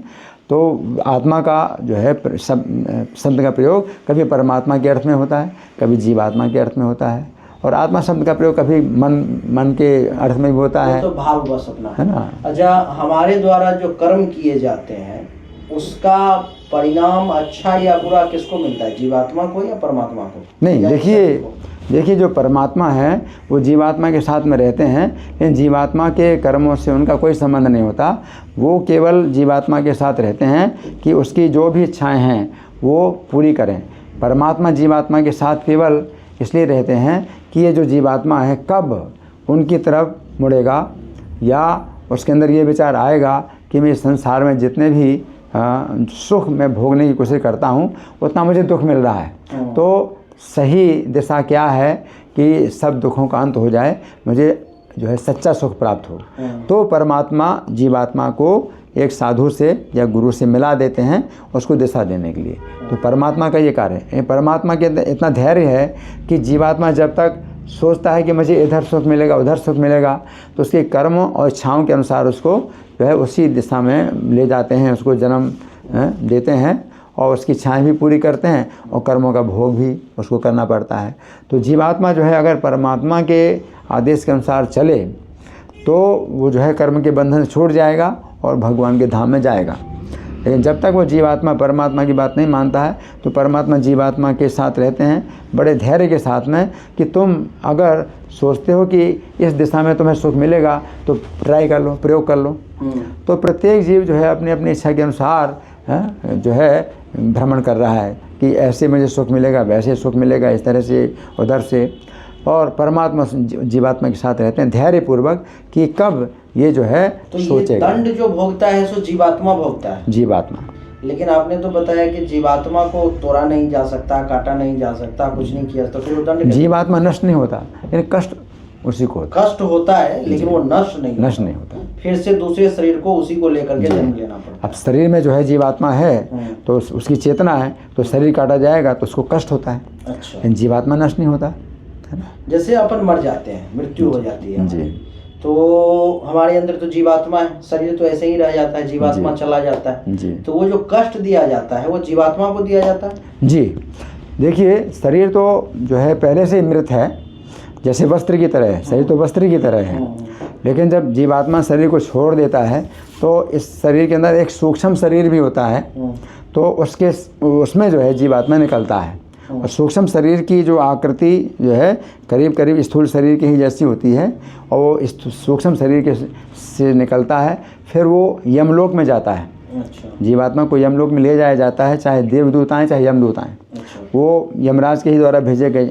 तो आत्मा का जो है शब्द का प्रयोग कभी परमात्मा के अर्थ में होता है, कभी जीवात्मा के अर्थ में होता है। और आत्मा शब्द का प्रयोग कभी मन के अर्थ में भी होता है। तो भाव बस अपना है ना। अच्छा, हमारे द्वारा जो कर्म किए जाते हैं उसका परिणाम अच्छा या बुरा किसको मिलता है, जीवात्मा को या परमात्मा को? नहीं, देखिए जो परमात्मा है वो जीवात्मा के साथ में रहते हैं, लेकिन जीवात्मा के कर्मों से उनका कोई संबंध नहीं होता। वो केवल जीवात्मा के साथ रहते हैं कि उसकी जो भी इच्छाएं हैं वो पूरी करें। परमात्मा जीवात्मा के साथ केवल इसलिए रहते हैं कि ये जो जीवात्मा है कब उनकी तरफ मुड़ेगा या उसके अंदर ये विचार आएगा कि मैं इस संसार में जितने भी सुख में भोगने की कोशिश करता हूँ उतना मुझे दुख मिल रहा है। तो सही दिशा क्या है कि सब दुखों का अंत हो जाए, मुझे जो है सच्चा सुख प्राप्त हो। तो परमात्मा जीवात्मा को एक साधु से या गुरु से मिला देते हैं उसको दिशा देने के लिए। तो परमात्मा का ये कार्य है। परमात्मा के अंदर इतना धैर्य है कि जीवात्मा जब तक सोचता है कि मुझे इधर सुख मिलेगा उधर सुख मिलेगा, तो उसके कर्म और इच्छाओं के अनुसार उसको जो है उसी दिशा में ले जाते हैं, उसको जन्म देते हैं और उसकी इच्छाएं भी पूरी करते हैं और कर्मों का भोग भी उसको करना पड़ता है। तो जीवात्मा जो है अगर परमात्मा के आदेश के अनुसार चले तो वो जो है कर्म के बंधन से छूट जाएगा और भगवान के धाम में जाएगा। लेकिन जब तक वो जीवात्मा परमात्मा की बात नहीं मानता है तो परमात्मा जीवात्मा के साथ रहते हैं बड़े धैर्य के साथ में कि तुम अगर सोचते हो कि इस दिशा में तुम्हें सुख मिलेगा तो ट्राई कर लो, प्रयोग कर लो। तो प्रत्येक जीव जो है अपनी अपनी इच्छा के अनुसार जो है भ्रमण कर रहा है कि ऐसे मुझे सुख मिलेगा, वैसे सुख मिलेगा, इस तरह से उधर से। और परमात्मा जीवात्मा के साथ रहते हैं धैर्यपूर्वक कि कब ये जो है तो सोचेगा। ये दंड जो भोगता है सो जीवात्मा भोगता है। जीवात्मा। लेकिन आपने तो बताया कि जीवात्मा को तोड़ा नहीं जा सकता, काटा नहीं जा सकता, कुछ नहीं किया, तो फिर वो दंड जीवात्मा नष्ट नहीं होता, लेकिन कष्ट उसी को होता है। कष्ट होता है लेकिन वो नष्ट नहीं होता। फिर से दूसरे शरीर को उसी को लेकर के जन्म लेना पड़ता है। अब शरीर में जो है जीवात्मा है तो उसकी चेतना है, तो शरीर काटा जाएगा तो उसको कष्ट होता है। अच्छा। लेकिन जीवात्मा नष्ट नहीं होता है ना। जैसे अपन मर जाते हैं, मृत्यु हो जाती है जी, तो हमारे अंदर तो जीवात्मा है, शरीर तो ऐसे ही रह जाता है, जीवात्मा चला जाता है जी। तो वो जो कष्ट दिया जाता है वो जीवात्मा को दिया जाता है। जी, देखिए शरीर तो जो है पहले से मृत है, जैसे वस्त्र की तरह है, शरीर तो वस्त्र की तरह है। लेकिन जब जीवात्मा शरीर को छोड़ देता है तो इस शरीर के अंदर एक सूक्ष्म शरीर भी होता है, तो उसमें जो है जीवात्मा निकलता है। और सूक्ष्म शरीर की जो आकृति जो है करीब करीब स्थूल शरीर की ही जैसी होती है, और वो इस सूक्ष्म शरीर के से निकलता है, फिर वो यमलोक में जाता है। अच्छा। जीवात्मा को यमलोक में ले जाया जाता है, चाहे देवदूत आएँ चाहे यमदूत आएँ। अच्छा। वो यमराज के ही द्वारा भेजे गए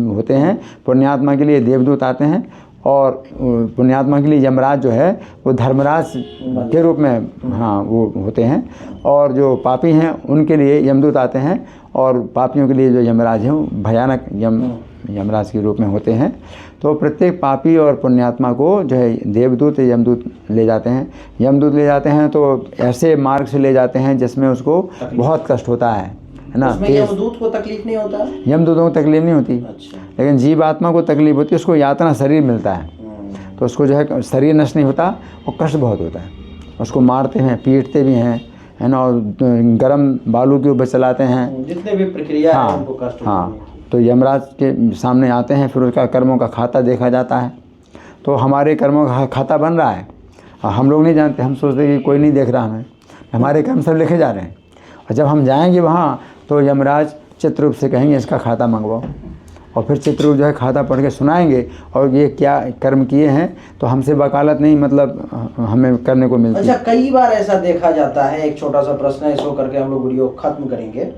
होते हैं। पुण्यात्मा के लिए देवदूत आते हैं और पुण्यात्मा के लिए यमराज जो है वो धर्मराज के रूप में वो होते हैं, और जो पापी हैं उनके लिए यमदूत आते हैं, और पापियों के लिए जो यमराज हैं वो भयानक यमराज के रूप में होते हैं। तो प्रत्येक पापी और पुण्यात्मा को जो है देवदूत यमदूत ले जाते हैं। यमदूत ले जाते हैं तो ऐसे मार्ग से ले जाते हैं जिसमें उसको बहुत कष्ट होता है ना। उसमें यमदूत को तकलीफ नहीं होता? यमदूतों को तकलीफ नहीं होती। अच्छा। लेकिन जीव आत्मा को तकलीफ होती है, उसको यातना शरीर मिलता है तो उसको जो है शरीर नष्ट नहीं होता और कष्ट बहुत होता है। उसको मारते हैं, पीटते भी हैं, है ना, और गर्म बालू के ऊपर चलाते हैं, जितने भी प्रक्रिया है उनको कष्ट होती है। हाँ। तो यमराज के सामने आते हैं, फिर उसका कर्मों का खाता देखा जाता है। तो हमारे कर्मों का खाता बन रहा है, हम लोग नहीं जानते, हम सोचते हैं कि कोई नहीं देख रहा हमें, हमारे कर्म सब लिखे जा रहे हैं। और जब हम जाएंगे वहाँ तो यमराज चित्ररूप से कहेंगे इसका खाता मंगवाओ, और फिर चित्ररूप जो है खाता पढ़ के सुनाएंगे और ये क्या कर्म किए हैं, तो हमसे वकालत नहीं मतलब हमें करने को मिलती है। अच्छा, कई बार ऐसा देखा जाता है, एक छोटा सा प्रश्न है, इसको करके हम लोग वीडियो खत्म करेंगे।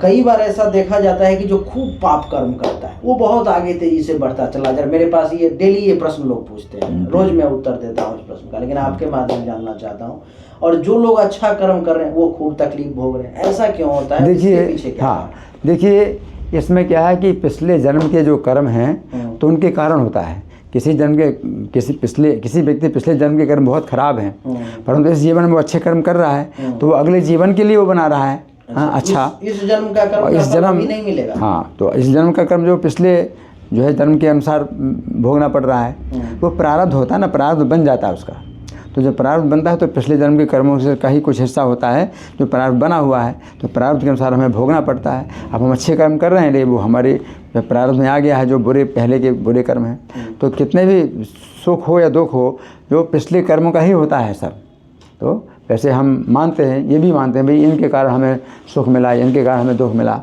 कई बार ऐसा देखा जाता है कि जो खूब पाप कर्म करता है वो बहुत आगे तेजी से बढ़ता चला जाए। मेरे पास ये डेली ये प्रश्न लोग पूछते हैं, रोज मैं उत्तर देता हूँ इस प्रश्न का, लेकिन आपके माध्यम से जानना चाहता हूँ। और जो लोग अच्छा कर्म कर रहे हैं वो खूब तकलीफ भोग रहे हैं, ऐसा क्यों होता है? देखिए, हाँ देखिए, इसमें क्या है कि पिछले जन्म के जो कर्म हैं तो उनके कारण होता है। किसी जन्म के किसी व्यक्ति पिछले जन्म के कर्म बहुत खराब हैं, परंतु इस जीवन में वो अच्छे कर्म कर रहा है तो वो अगले जीवन के लिए वो बना रहा है। हाँ, अच्छा, इस जन्म का कर्म इस जन्म नहीं मिलेगा। हाँ, तो इस जन्म का कर्म जो पिछले जो है जन्म के अनुसार भोगना पड़ रहा है, वो प्रारब्ध होता है ना, प्रारब्ध बन जाता है उसका। तो जब प्रारब्ध बनता है तो पिछले जन्म के कर्मों से का ही कुछ हिस्सा होता है जो प्रारब्ध बना हुआ है, तो प्रारब्ध के अनुसार हमें भोगना पड़ता है। अब हम अच्छे कर्म कर रहे हैं, लेकिन वो हमारे प्रारब्ध में आ गया है जो पहले के बुरे कर्म हैं। तो कितने भी सुख हो या दुख हो, जो पिछले कर्मों का ही होता है सब। तो वैसे हम मानते हैं, ये भी मानते हैं भाई इनके कारण हमें सुख मिला, इनके कारण हमें दुख मिला,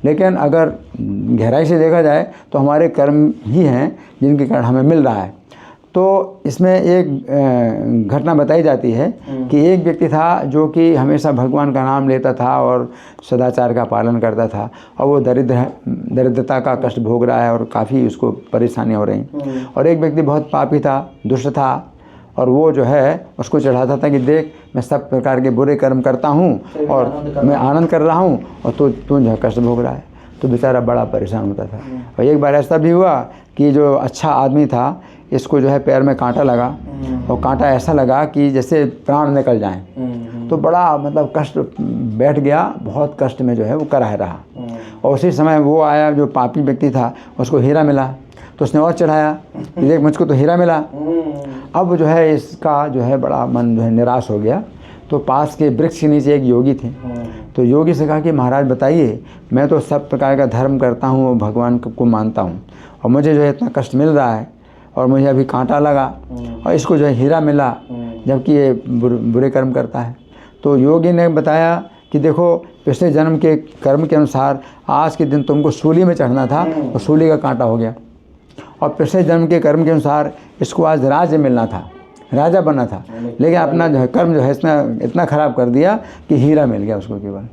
लेकिन अगर गहराई से देखा जाए तो हमारे कर्म ही हैं जिनके कारण हमें मिल रहा है। तो इसमें एक घटना बताई जाती है कि एक व्यक्ति था जो कि हमेशा भगवान का नाम लेता था और सदाचार का पालन करता था, और वो दरिद्रता का कष्ट भोग रहा है और काफ़ी उसको परेशानियाँ हो रही। और एक व्यक्ति बहुत पापी था, दुष्ट था, और वो जो है उसको चढ़ाता था कि देख मैं सब प्रकार के बुरे कर्म करता हूँ और मैं आनंद कर रहा हूँ और तू जो है कष्ट भोग रहा है। तो बेचारा बड़ा परेशान होता था। और एक बार ऐसा भी हुआ कि जो अच्छा आदमी था, इसको जो है पैर में कांटा लगा, और कांटा ऐसा लगा कि जैसे प्राण निकल जाएं। तो बड़ा मतलब कष्ट बैठ गया, बहुत कष्ट में जो है वो कराह रहा। और उसी समय वो आया जो पापी व्यक्ति था, उसको हीरा मिला, तो उसने और चढ़ाया, देख मुझको तो हीरा मिला। अब जो है इसका जो है बड़ा मन जो है निराश हो गया। तो पास के वृक्ष के नीचे एक योगी थे, तो योगी से कहा कि महाराज बताइए, मैं तो सब प्रकार का धर्म करता हूँ, भगवान को मानता हूँ, और मुझे जो है इतना कष्ट मिल रहा है, और मुझे अभी कांटा लगा और इसको जो है हीरा मिला, जबकि ये बुरे कर्म करता है। तो योगी ने बताया कि देखो पिछले जन्म के कर्म के अनुसार आज के दिन तुमको सूली में चढ़ना था और सूली का कांटा हो गया, और पिछले जन्म के कर्म के अनुसार इसको आज राज्य मिलना था, राजा बनना था, लेकिन अपना जो है कर्म जो है इतना खराब कर दिया कि हीरा मिल गया उसको केवल।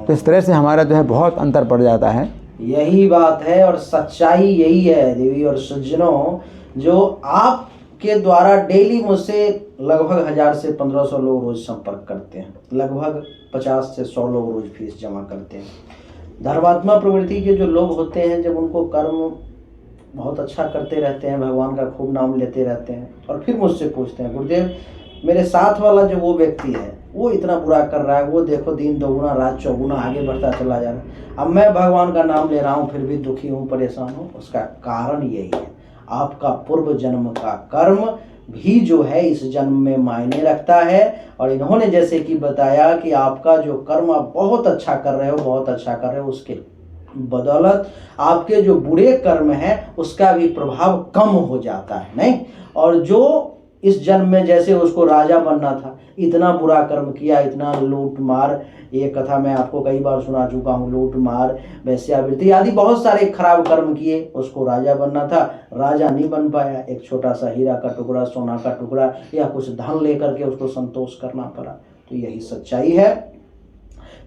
तो इस तरह से हमारा जो है बहुत अंतर पड़ जाता है। यही बात है और सच्चाई यही है देवी और सज्जनों, जो आपके द्वारा डेली मुझसे लगभग 1000 से 1500 लोग रोज संपर्क करते हैं, लगभग 50 से 100 लोग रोज फीस जमा करते हैं। धर्मात्मा प्रवृत्ति के जो लोग होते हैं, जब उनको कर्म बहुत अच्छा करते रहते हैं, भगवान का खूब नाम लेते रहते हैं, और फिर मुझसे पूछते हैं गुरुदेव मेरे साथ वाला जो वो व्यक्ति है वो इतना बुरा कर रहा है, वो देखो दिन दोगुना रात चौगुना आगे बढ़ता चला जा रहा है, अब मैं भगवान का नाम ले रहा हूँ फिर भी दुखी हूँ, परेशान हूँ। उसका कारण यही है, आपका पूर्व जन्म का कर्म भी जो है इस जन्म में मायने रखता है। और इन्होंने जैसे कि बताया कि आपका जो कर्म आप बहुत अच्छा कर रहे हो, बहुत अच्छा कर रहे हो, उसके बदौलत आपके जो बुरे कर्म हैं उसका भी प्रभाव कम हो जाता है, नहीं। और जो इस जन्म में जैसे उसको राजा बनना था, इतना बुरा कर्म किया, इतना लूट मार, ये कथा मैं आपको कई बार सुना चुका हूँ, लूट मार, वेश्यावृत्ति आदि बहुत सारे खराब कर्म किए, उसको राजा बनना था, राजा नहीं बन पाया, एक छोटा सा हीरा का टुकड़ा, सोना का टुकड़ा या कुछ धन लेकर के उसको संतोष करना पड़ा। तो यही सच्चाई है।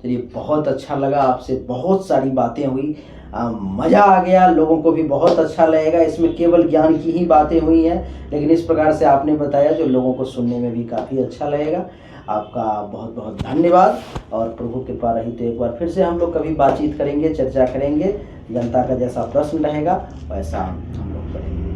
चलिए, बहुत अच्छा लगा, आपसे बहुत सारी बातें हुई, मज़ा आ गया, लोगों को भी बहुत अच्छा लगेगा। इसमें केवल ज्ञान की ही बातें हुई हैं, लेकिन इस प्रकार से आपने बताया जो लोगों को सुनने में भी काफ़ी अच्छा लगेगा। आपका बहुत बहुत धन्यवाद, और प्रभु कृपा रही तो एक बार फिर से हम लोग कभी बातचीत करेंगे, चर्चा करेंगे, जनता का जैसा प्रश्न रहेगा वैसा हम लोग करेंगे।